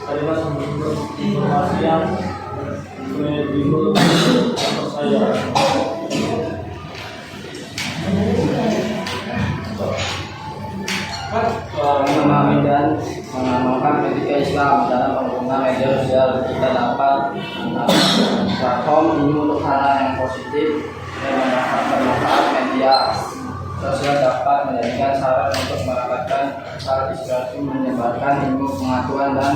Adalah sumber informasi yang kredibel untuk saya. Memahami dan mengamalkan etika Islam dalam penggunaan media sosial, kita dapat platform ini untuk hal yang positif dan bermanfaat. Media sosial dapat menjadikan syarat untuk mendapatkan hal inspirasi, menyebarkan ilmu pengetahuan dan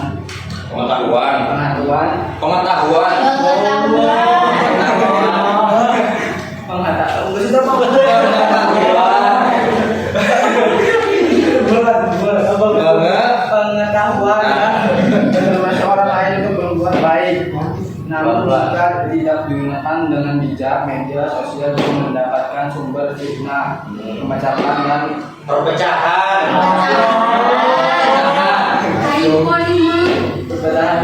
informasi orang lain untuk berbuat baik. Namun jika tidak digunakan dengan bijak, media sosial bisa mendapatkan sumber fitnah, pemecatan dan perpecahan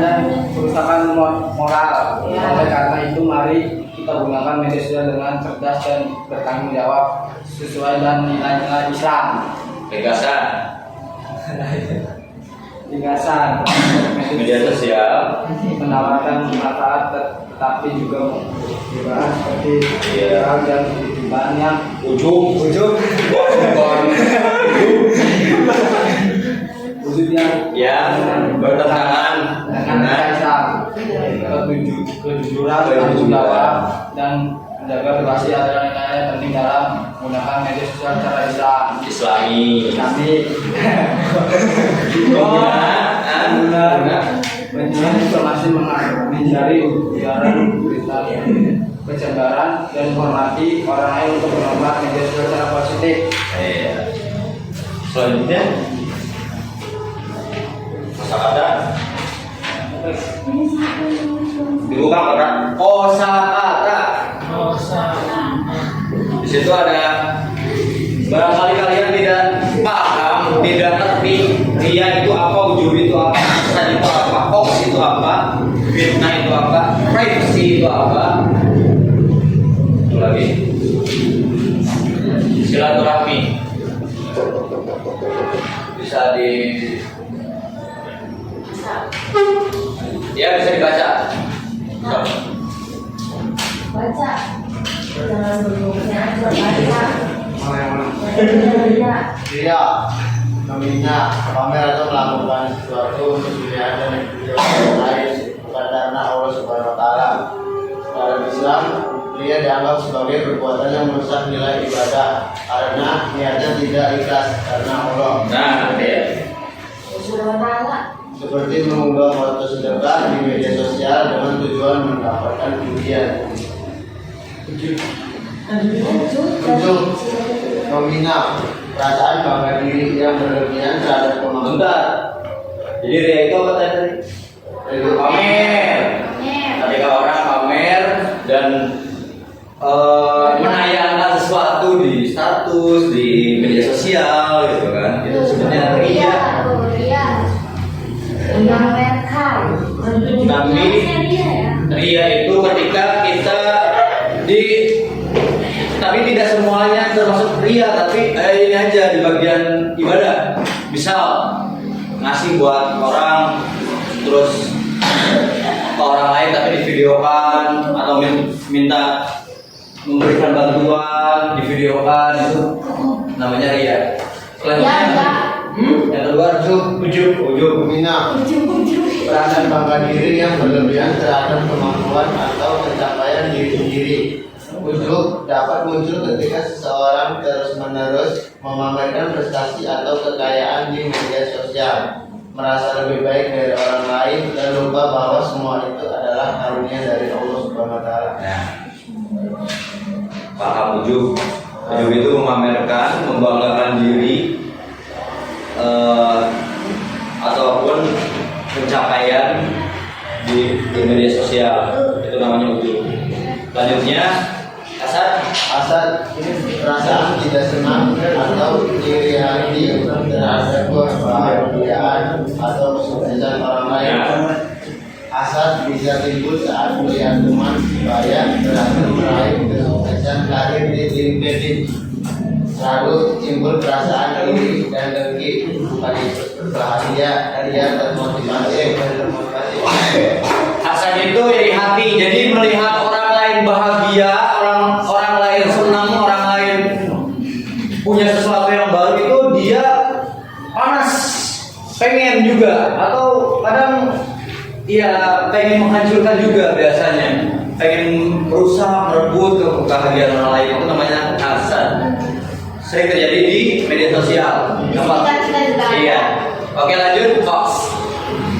dan kerusakan moral. Oleh karena itu, mari kita gunakan media sosial dengan cerdas dan bertanggung jawab sesuai dengan nilai-nilai Islam. Ringkasan Media sosial menawarkan manfaat tetapi juga dibahas seperti viral dan banyak ujung yang bertentangan dengan Islam, kejujuran, tanggung jawab, dan menjaga privasi adalah nilai penting dalam menggunakan media sosial secara Islami. Mencari informasi, mencari ujaran berita pencemaran dan menghormati orang lain untuk menambah media sosial secara positif. Selanjutnya kosakata dibuka kosakata. Di situ ada, barangkali kalian tidak paham, tidak ngerti ria itu apa, ujub itu apa, hasad itu apa, hoax itu apa, fitnah itu apa, privacy itu apa. Itu lagi silaturahmi bisa bisa dibaca. Baca. Jangan berbohongnya, baca. Dia meminta pamer atau melakukan sesuatu untuk dilihat dan dipuji orang lain bukan karena Allah Subhanahu Wa Taala. Dalam Islam, dia dianggap sebagai perbuatan yang merusak nilai ibadah karena niatnya tidak ikhlas karena Allah. Seperti mengunggah foto sedekah di media sosial dengan tujuan mendapatkan pujian. Untuk nominal perasaan bangga diri yang berlebihan terhadap kemampuan. Jadi ria itu apa tadi? Pamer. Ketika orang pamer dan menayangkan sesuatu di status, di media sosial gitu kan, itu sebenarnya ria. Tapi ria itu ketika kita tapi tidak semuanya termasuk ria, tapi ini aja di bagian ibadah. Misal ngasih buat orang, terus ke orang lain tapi divideokan, atau minta memberikan bantuan divideokan, itu namanya ria. Selanjutnya yang kedua ujub Nominal perasaan bangga diri yang berlebihan terhadap kemampuan atau pencapaian diri sendiri. Ujub dapat muncul ketika seseorang terus-menerus memamerkan prestasi atau kekayaan di media sosial, merasa lebih baik dari orang lain dan lupa bahwa semua itu adalah karunia dari Allah Subhanahu Wa Taala. Paham ujub? Ujub itu memamerkan, membanggakan diri ataupun pencapaian di media sosial, itu namanya ujub. Selanjutnya hasad perasaan tidak senang atau iri hati terhadap kebahagiaan atau kesuksesan orang lain. Hasad bisa timbul saat melihat teman supaya berhasil meraih kesuksesan karir di LinkedIn. Lalu timbul perasaan iri dan dengki, bukan itu bahagia, dia termotivasi. Hasad itu dari hati, jadi melihat orang lain bahagia, orang lain senang, orang lain punya sesuatu yang baru itu dia panas, pengen juga, atau kadang ya pengen menghancurkan juga biasanya, pengen berusaha merebut kebahagiaan orang lain, itu namanya hasad. Sering terjadi di media sosial. Iya. Oke, lanjut, Fox.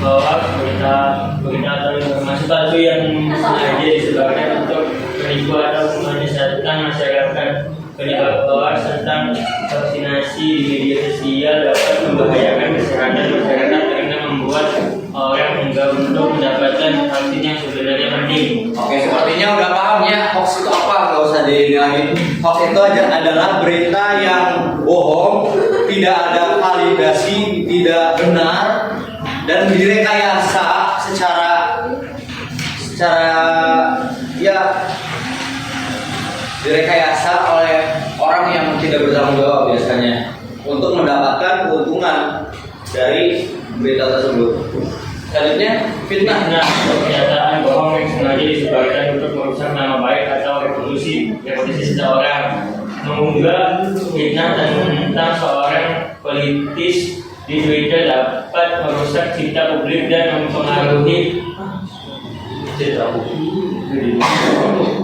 Bahwa berita atau informasi palsu yang sengaja disebarkan untuk menipu atau menyesatkan masyarakat, penyebar hoax tentang vaksinasi di media sosial dapat membahayakan kesehatan masyarakat karena membuat orang enggan untuk mendapatkan vaksin yang sebenarnya penting. Oke, sepertinya udah paham ya hoax itu apa, nggak usah dibilangin. Hoax itu adalah berita yang bohong, tidak ada validasi, tidak benar, dan direkayasa secara ya direkayasa oleh orang yang tidak bertanggung jawab biasanya untuk mendapatkan keuntungan dari berita tersebut. Selanjutnya, fitnah. Nah, pernyataan bohong yang sengaja disebarkan untuk merusak nama baik atau reputasi seseorang, mengunggah fitnah tentang seorang politis di Twitter dapat merusak citra publik dan mempengaruhi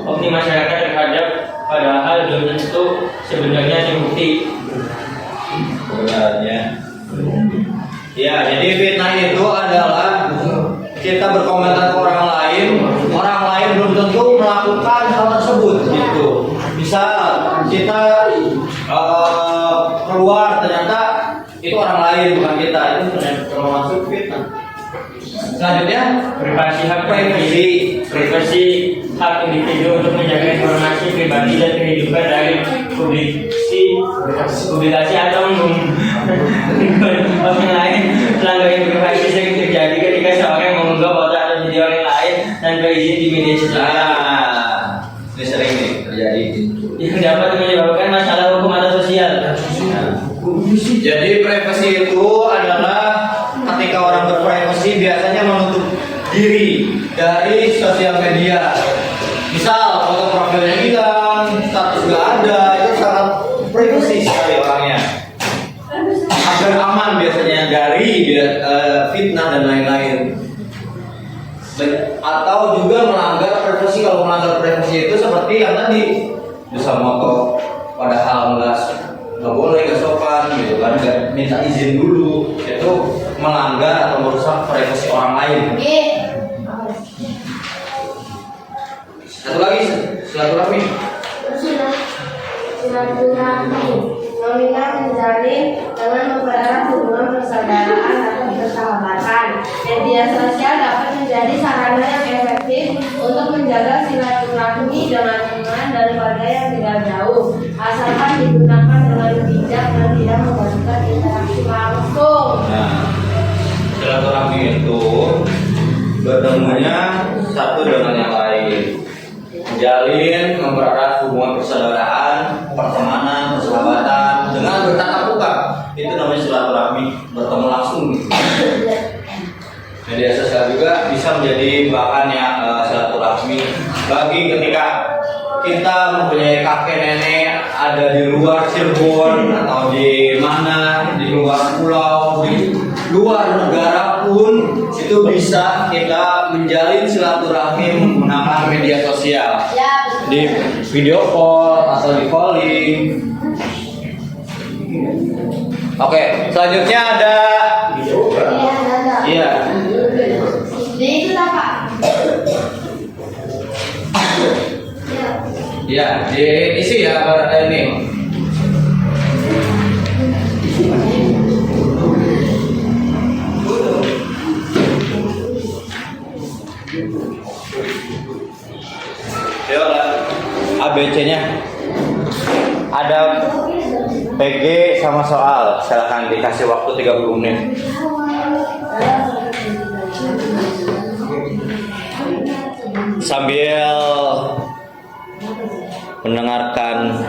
opini masyarakat terhadap, padahal belum tentu sebenarnya terbukti. Sebenarnya, ya, jadi fitnah itu adalah kita berkomentar ke orang lain belum tentu melakukan hal tersebut gitu. Misal kita keluar ternyata itu orang lain bukan kita, itu termasuk fitnah. Selanjutnya, privasi hak individu untuk menjaga informasi pribadi dan kehidupan dari publikasi atau orang lain. Pelanggaran privasi sering terjadi ketika seorang mengunggah foto atau video orang lain tanpa izin di media sosial. Ini sering nih terjadi. Yang dapat menyebabkan masalah hukum atau sosial. Jadi privasi itu adalah ketika orang berprivasi biasanya menutup diri dari sosial media. Misal foto profilnya hilang, status gak ada, itu sangat privasi sekali orangnya. Agar aman biasanya dari fitnah dan lain-lain. Atau juga melanggar privasi. Kalau melanggar privasi itu seperti yang tadi, bisa moto padahal nggak boleh, nggak sopan gitu kan, nggak minta izin dulu, itu melanggar atau merusak privasi orang lain. Satu lagi, silaturahmi. Silaturahmi nominal menjalin dengan mempererat hubungan persaudaraan atau persahabatan. Media sosial dapat menjadi sarana yang efektif untuk menjaga silaturahmi dengan teman dan keluarga yang tidak jauh, asalkan digunakan dengan bijak dan tidak membutuhkan interaksi langsung. Nah, silaturahmi itu bertemunya satu dengan yang lain, menjalin, mempererat hubungan persaudaraan, pertemanan, persahabatan dengan bertatap muka. Itu namanya silaturahmi, bertemu langsung gitu. Media sosial juga bisa menjadi bahannya silaturahmi bagi ketika kita mempunyai kakek nenek ada di luar Cirebon atau di mana, di luar pulau, di luar negara pun itu bisa kita menjalin silaturahmi menggunakan media sosial, di video call atau di calling. Oke, selanjutnya ada iya. Jadi itu apa? Ya, diisi ya ini. ABC-nya ada PG sama soal. Silakan dikasih waktu 30 menit. sambil mendengarkan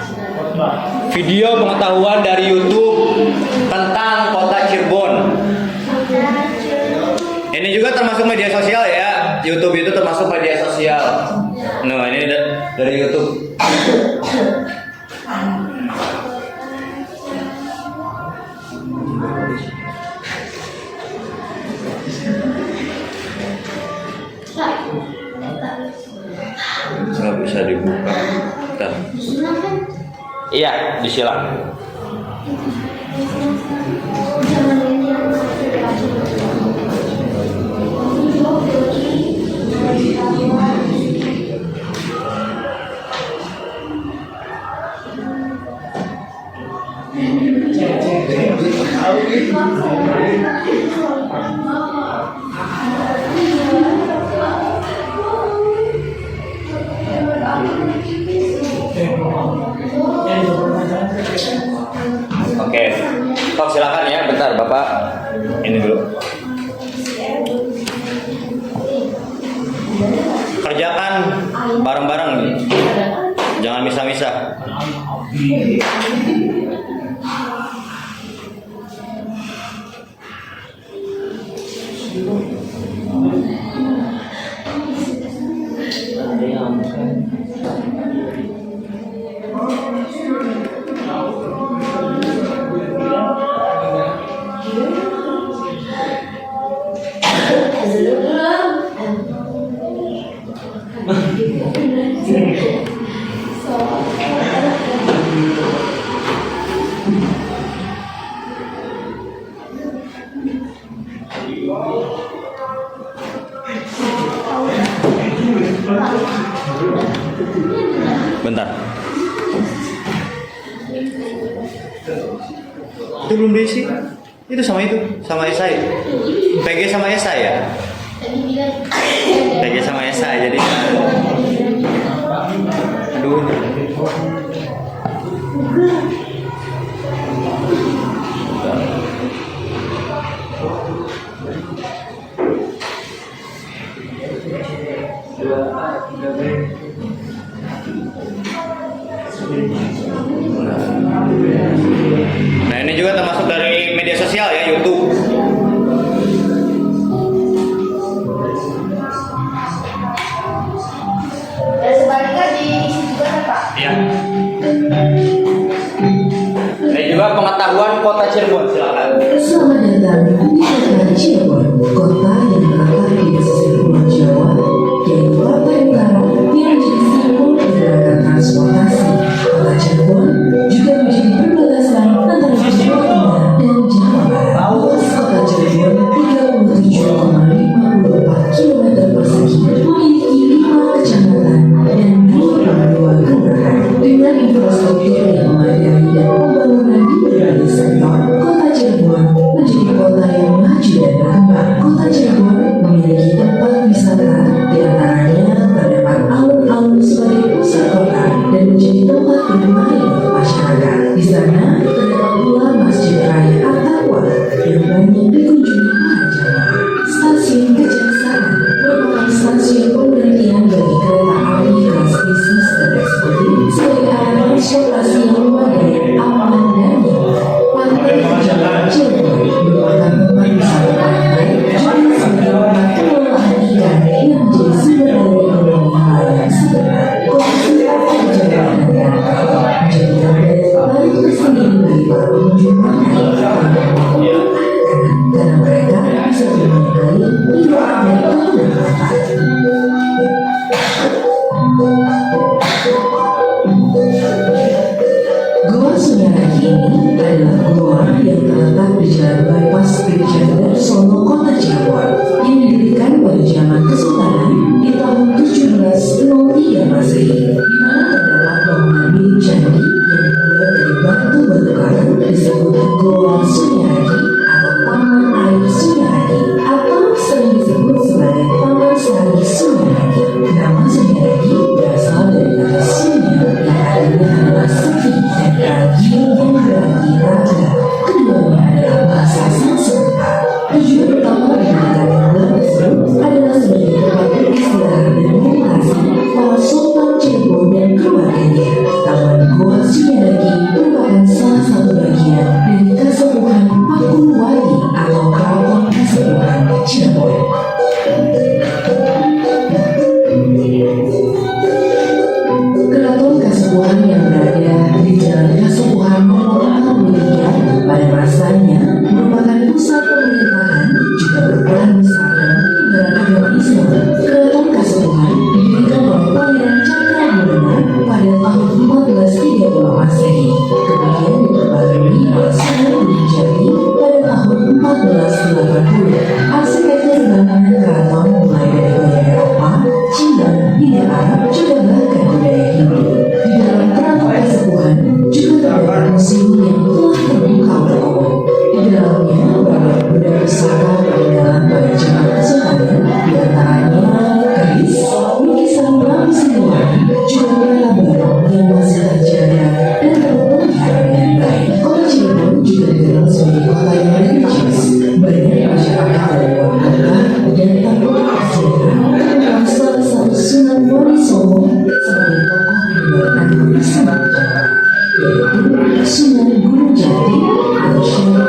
video pengetahuan dari YouTube tentang kota Cirebon. Ini juga termasuk media sosial ya. YouTube itu termasuk media sosial. Nah, ini dari YouTube. Nggak bisa dibuka. Bentar. Iya, disilang. Oke, Pak silakan ya, bentar Bapak ini dulu. Kerjakan bareng-bareng nih, jangan misah-misah. Bentar. Itu belum diisi. Itu sama Esa. PG sama Esa ya. PG sama Esa jadi. Aduh. Nah, ini juga termasuk dari media sosial ya, YouTube. Dan sebaliknya diisi juga kan Pak? Iya. Ini juga pengetahuan kota Cirebon, silakan. Selamat datang di kota Cirebon, kota yang terletak di pesisir Pulau Jawa, yaitu Pantai Utara yang menjadi simbol pergerakan transportasi. Kota Cirebon juga menjadi perbatasan antara Jawa Tengah dan Jawa Barat. Luas kota Cirebon 37,54 km persegi, memiliki 5 kecamatan dan 22 kelurahan. Dengan infrastruktur yang memadai dan pembangunan di berbagai sektor, kota Cirebon menjadi kota yang maju dan berkembang. Kota Cirebon memiliki tempat wisata, di antaranya terdapat alun-alun sebagai pusat kota dan menjadi tempat bermain untuk masyarakat. Di sana terdapat pula Masjid Raya At-Taqwa yang banyak dikunjungi para jamaah. Stasiun Kejaksaan merupakan stasiun pemberhentian bagi kereta api kelas bisnis dan eksekutif sebagai alat transportasi yang memadai, aman dan nyaman. Pantai Cirebon merupakan tempat wisata pantai juga sebagai tempat pengolahan ikan yang menjadi sumber dari ekonomi nelayan sebenarnya. Kondisi pantai Jawa dan menjadi daya tarik tersendiri bagi para pengunjung pantai karena mereka bisa bermain air di luar dari bangunan pantai. Goa Sunyaragi ini adalah goa yang terletak di Jalan Bypass Pirjandar Solo, Kota Cirebon, yang didirikan pada zaman Kesultanan di tahun 1703 Masehi, di mana terdapat bangunan milik candi yang dibuat dari batu karang disebut Goa Sunyaragi atau Taman Air Sunyaragi atau sering disebut sebagai Taman Sari Sunyaragi. Nama Sunyaragi berasal dari kata Sunya yang artinya adalah sepi dan ragi yang berarti raga. Keduanya adalah bahasa Sanskerta. Tujuan utama pendidikan yang tersebut adalah sebagai tempat beristirahat dan meditasi Solo sebagai tokoh meninggalkan warisan sejarah, yaitu Sunan Gunung Jati atau Syekh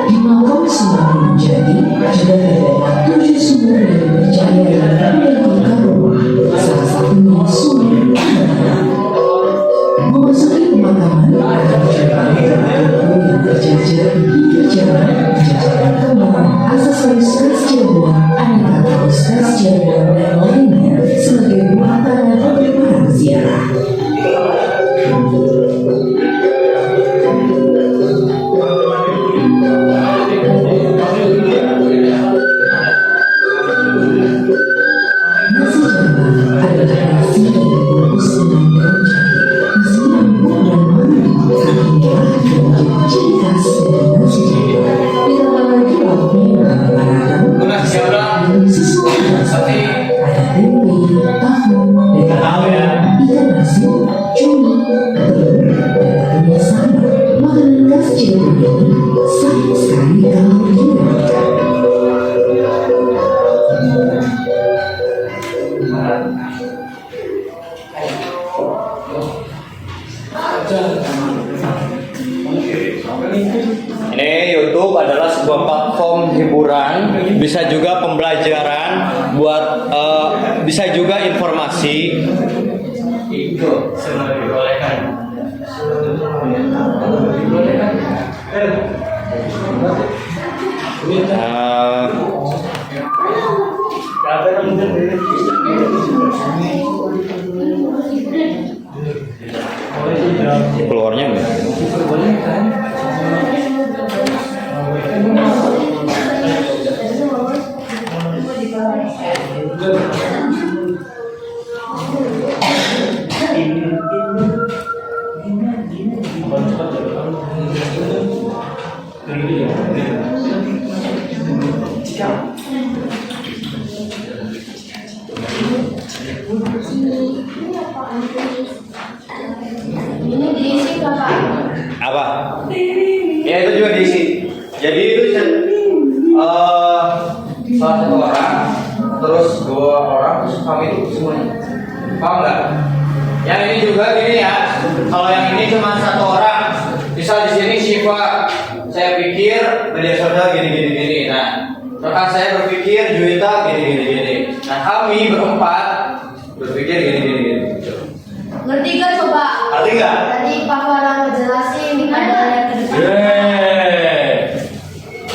Di makam Sunan Gunung Jati juga terdapat 7 sumur yang dipercaya menentukan rumah, salah satunya Sunan Ampel. Memasuki pemakaman akan menjumpai buku yang terjajar hingga jajaran kembang, aksesoris khas Jawa, aneka kaos khas Jawa dan lainnya sebagai buah tangan untuk para peziarah. Nasi jambak adalah nasi yang dibungkus dengan daun jati. Nasi empuk dan manis saking murah dan menjadi ciri khas dari nasi jambak. Ditambah lagi lauknya yang beragam, sesuai rasa. Ada tempe, tahu, daging, ikan asin, cumi, telur, dan tentunya sambal. Makanan khas Jawa ini sayang sekali kalau dilewatkan. Ini YouTube adalah sebuah platform hiburan, bisa juga pembelajaran, bisa juga informasi. Itu semua dibolehkan. Keluarnya enggak? Ini diisi Bapak. Apa? Ya itu juga diisi. Jadi itu salah satu orang, terus 2 orang, terus kami itu semuanya. Paham nggak? Yang ini juga gini ya. Kalau yang ini cuma 1 orang, misal di sini Syifa, saya pikir media sosial gini. Nah, rekan saya berpikir Juwita gini. Nah, kami berempat berpikir gini. Ngerti kan coba? Ngerti nggak? Tadi Pak Farah ngejelasin di kamarnya ke depan.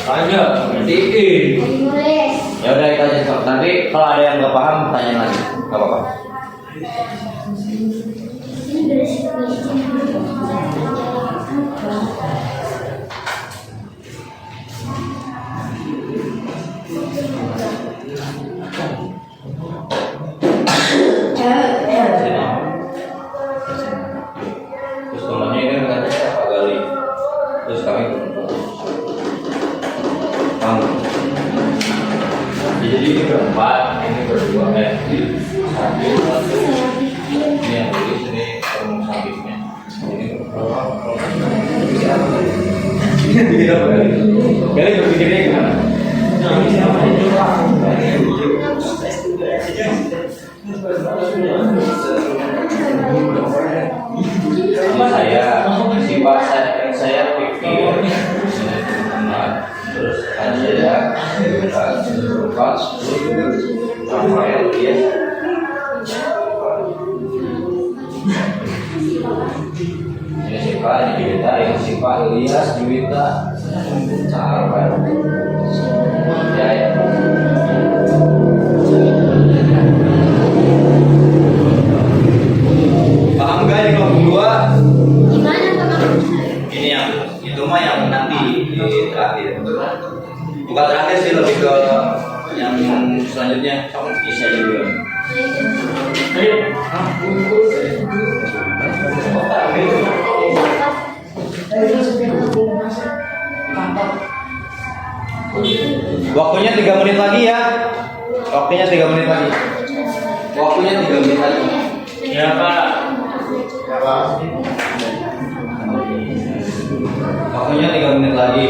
Lanjut, ngertiin. Nulis. Ya udah itu aja sob. Nanti kalau ada yang nggak paham tanya lagi, nggak apa-apa. Ini berisi. Terus temannya ini katanya Pak Gali. Terus kami paham. Jadi ini berempat, ini berdua, ini yang tulis ini perumus habibnya. Ini bikin apa Gali? Gali berpikirnya gimana? Saya pikir terus ada berempat Rafael ya. Ini Sipa, ini Juwita, ini Sipa, Ilyas, Juwita, Rafael. Ya. Paham gak ini kelompok 2? Gimana teman? Ini yang itu mah yang nanti di terakhir. Bukan terakhir sih, lebih ke yang selanjutnya. Kamu bisa juga. Waktunya 3 menit lagi ya. Waktunya 3 menit lagi. Ya Pak. berapa? Waktunya 3 menit lagi.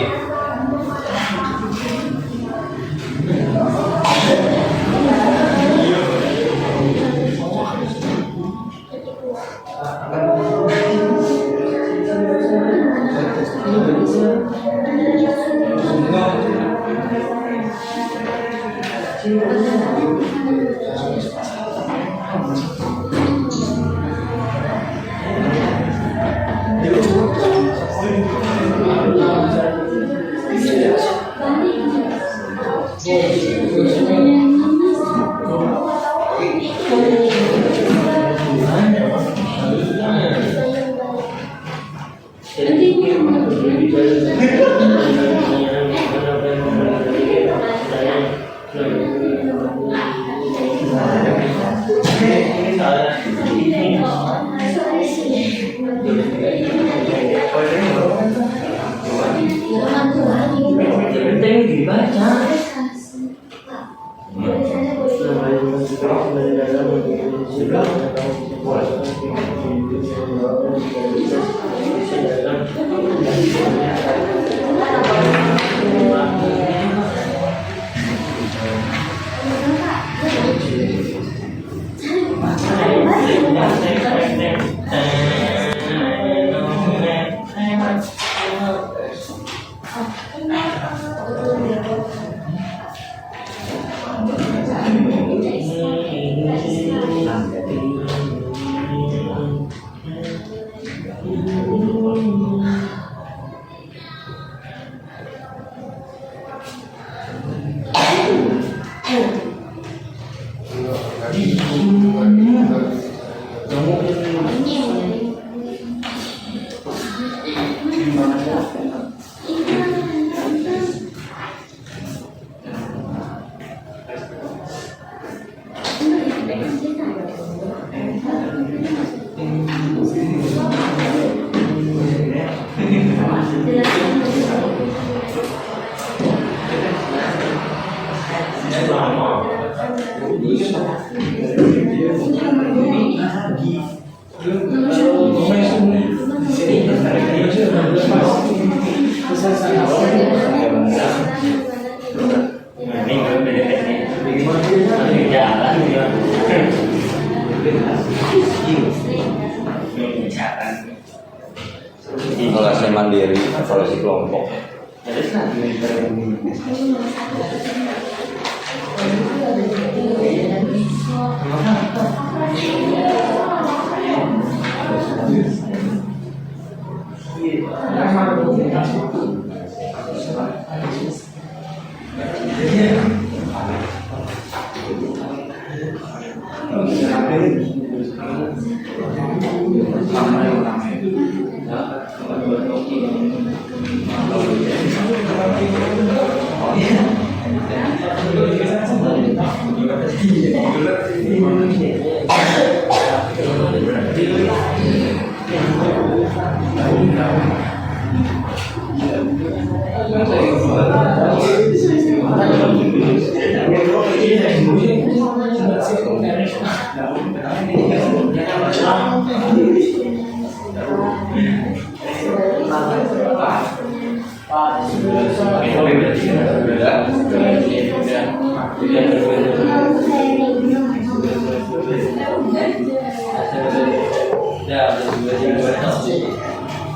Evaluasi mandiri, evaluasi kelompok.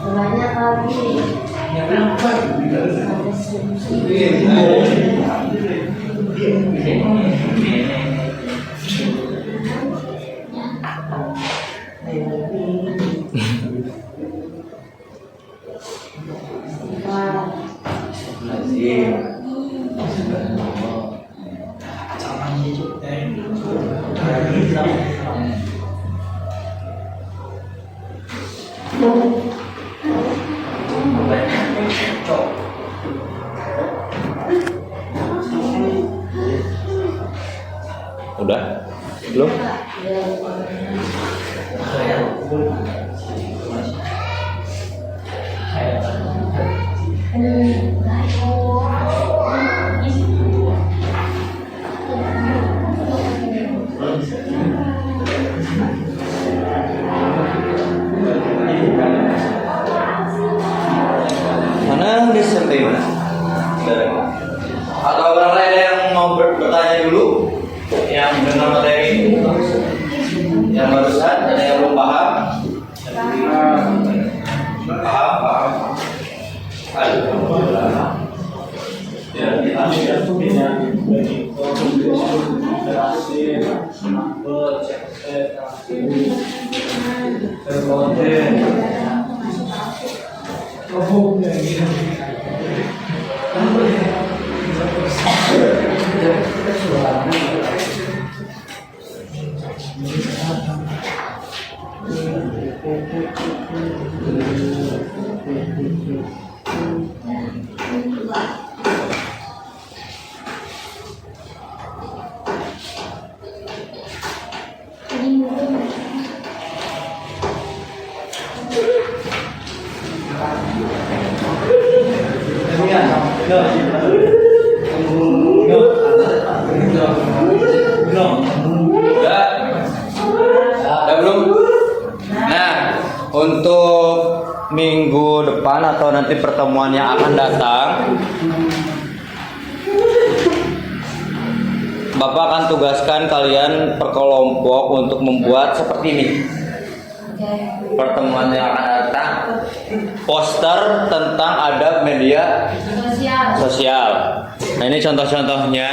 Banyak lagi. Udah? Belum? Paham? Udah belum? Nah, untuk minggu depan atau nanti pertemuan yang akan datang, Bapak akan tugaskan kalian per kelompok untuk membuat seperti ini. Pertemuan yang akan datang, poster tentang adab media sosial. Nah, ini contoh-contohnya.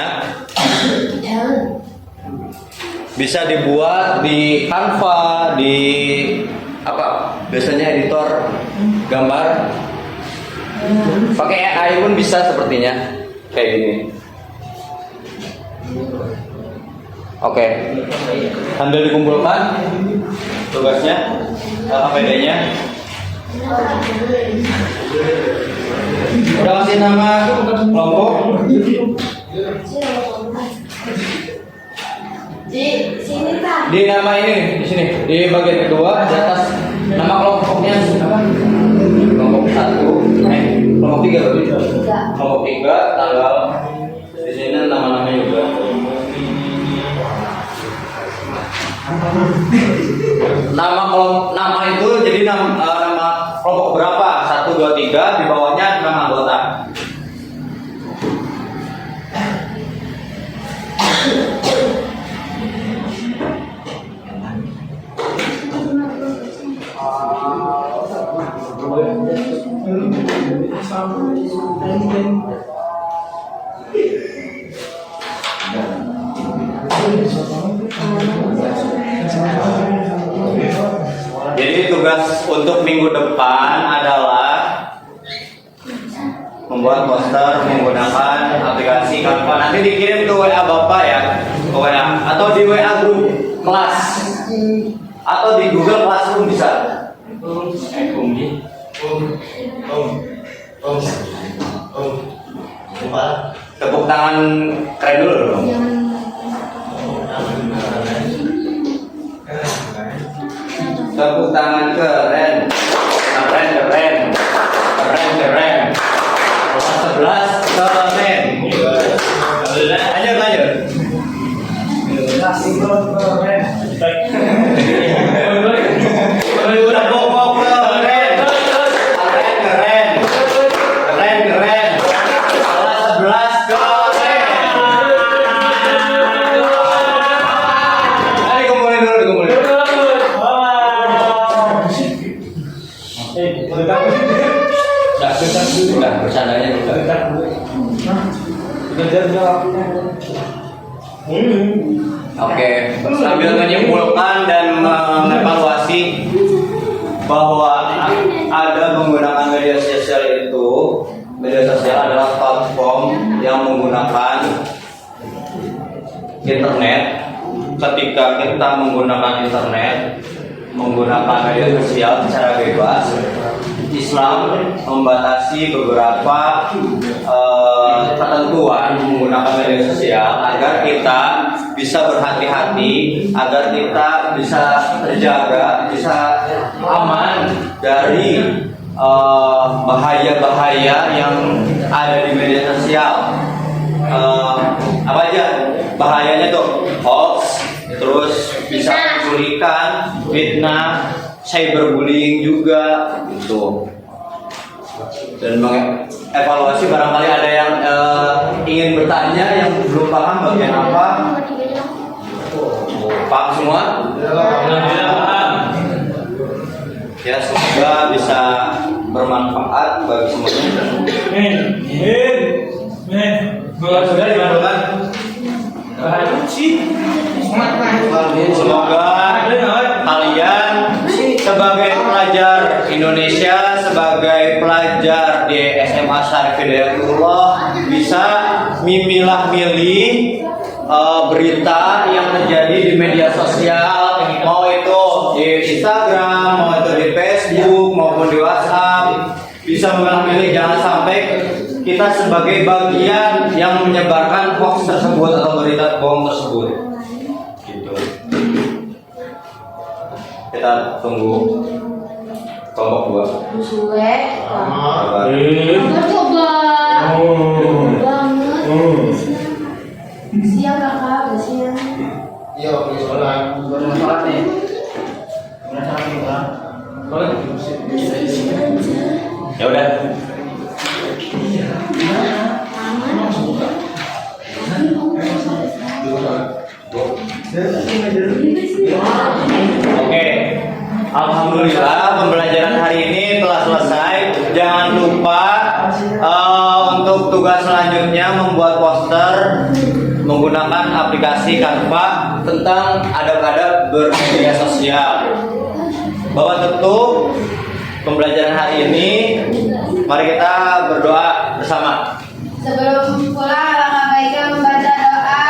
Bisa dibuat di Canva, di apa? Biasanya editor gambar. Pakai AI pun bisa sepertinya. Kayak gini. Oke. Sambil dikumpulkan tugasnya, APD-nya. Udah kasih nama kelompok? Di sini Pak. Di nama ini, di sini, di bagian kedua, di atas nama kelompoknya apa? Kelompok 1, kelompok 3 berarti. Kelompok 3, tanggal di sini nama-namanya juga. Nama itu jadi nama kelompok berapa? 1, 2, 3, di bawahnya nama anggota. Jadi tugas untuk minggu depan adalah membuat poster menggunakan aplikasi Canva. Nanti dikirim ke WA Bapak ya, ke WA atau di WA grup kelas atau di Google Classroom bisa. Tepuk tangan keren dulu dong. Tepuk tangan keren. Kelas 11 keren. Lanjut. Udah pokok keren. Kelas 11 keren. Ayo dikumpulin dulu. Udah bercandanya juga. Oke, sambil menyimpulkan dan mengevaluasi bahwa ada menggunakan media sosial itu, media sosial adalah platform yang menggunakan internet. Ketika kita menggunakan internet, menggunakan media sosial secara bebas, Islam membatasi beberapa ketentuan menggunakan media sosial agar kita bisa berhati-hati, agar kita bisa terjaga, bisa aman dari bahaya-bahaya yang ada di media sosial. Apa aja bahayanya tuh? Hoax, terus bisa penculikan, fitnah, cyberbullying juga gitu. Dan mengevaluasi barangkali ada yang ingin bertanya yang belum paham bagian apa. Paham semua? Ya, semoga bisa bermanfaat bagi semuanya. Sudah dimanfaatkan. Semoga kalian sebagai pelajar Indonesia, sebagai pelajar di SMA Syarif Hidayatullah bisa memilah-milih berita yang terjadi di media sosial, mau itu di Instagram, mau itu di Facebook maupun di WhatsApp, bisa memilah-milih. Jangan sampai kita sebagai bagian yang menyebarkan hoax tersebut atau berita bohong tersebut. Gitu. Kita tunggu kelompok 2. Suwe. Coba. Coba. Banget. Siang kakak, udah siang. Iya, oke, sholat. Bermanfaat nih. Ya udah. Oke. Alhamdulillah pembelajaran hari ini telah selesai. Jangan lupa untuk tugas selanjutnya membuat poster menggunakan aplikasi Canva tentang adab-adab bermedia sosial. Bahwa tentu pembelajaran hari ini, mari kita berdoa bersama. Sebelum pulang, alangkah baiknya membaca doa.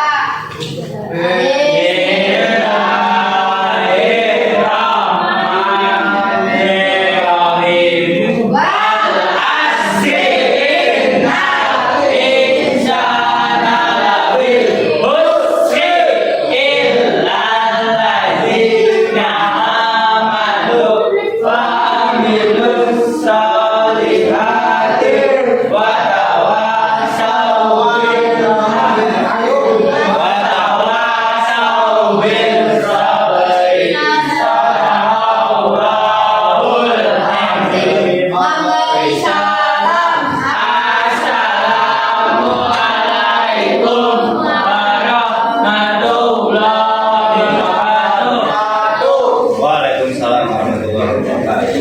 Waalaikumsalam warahmatullahi wabarakatuh.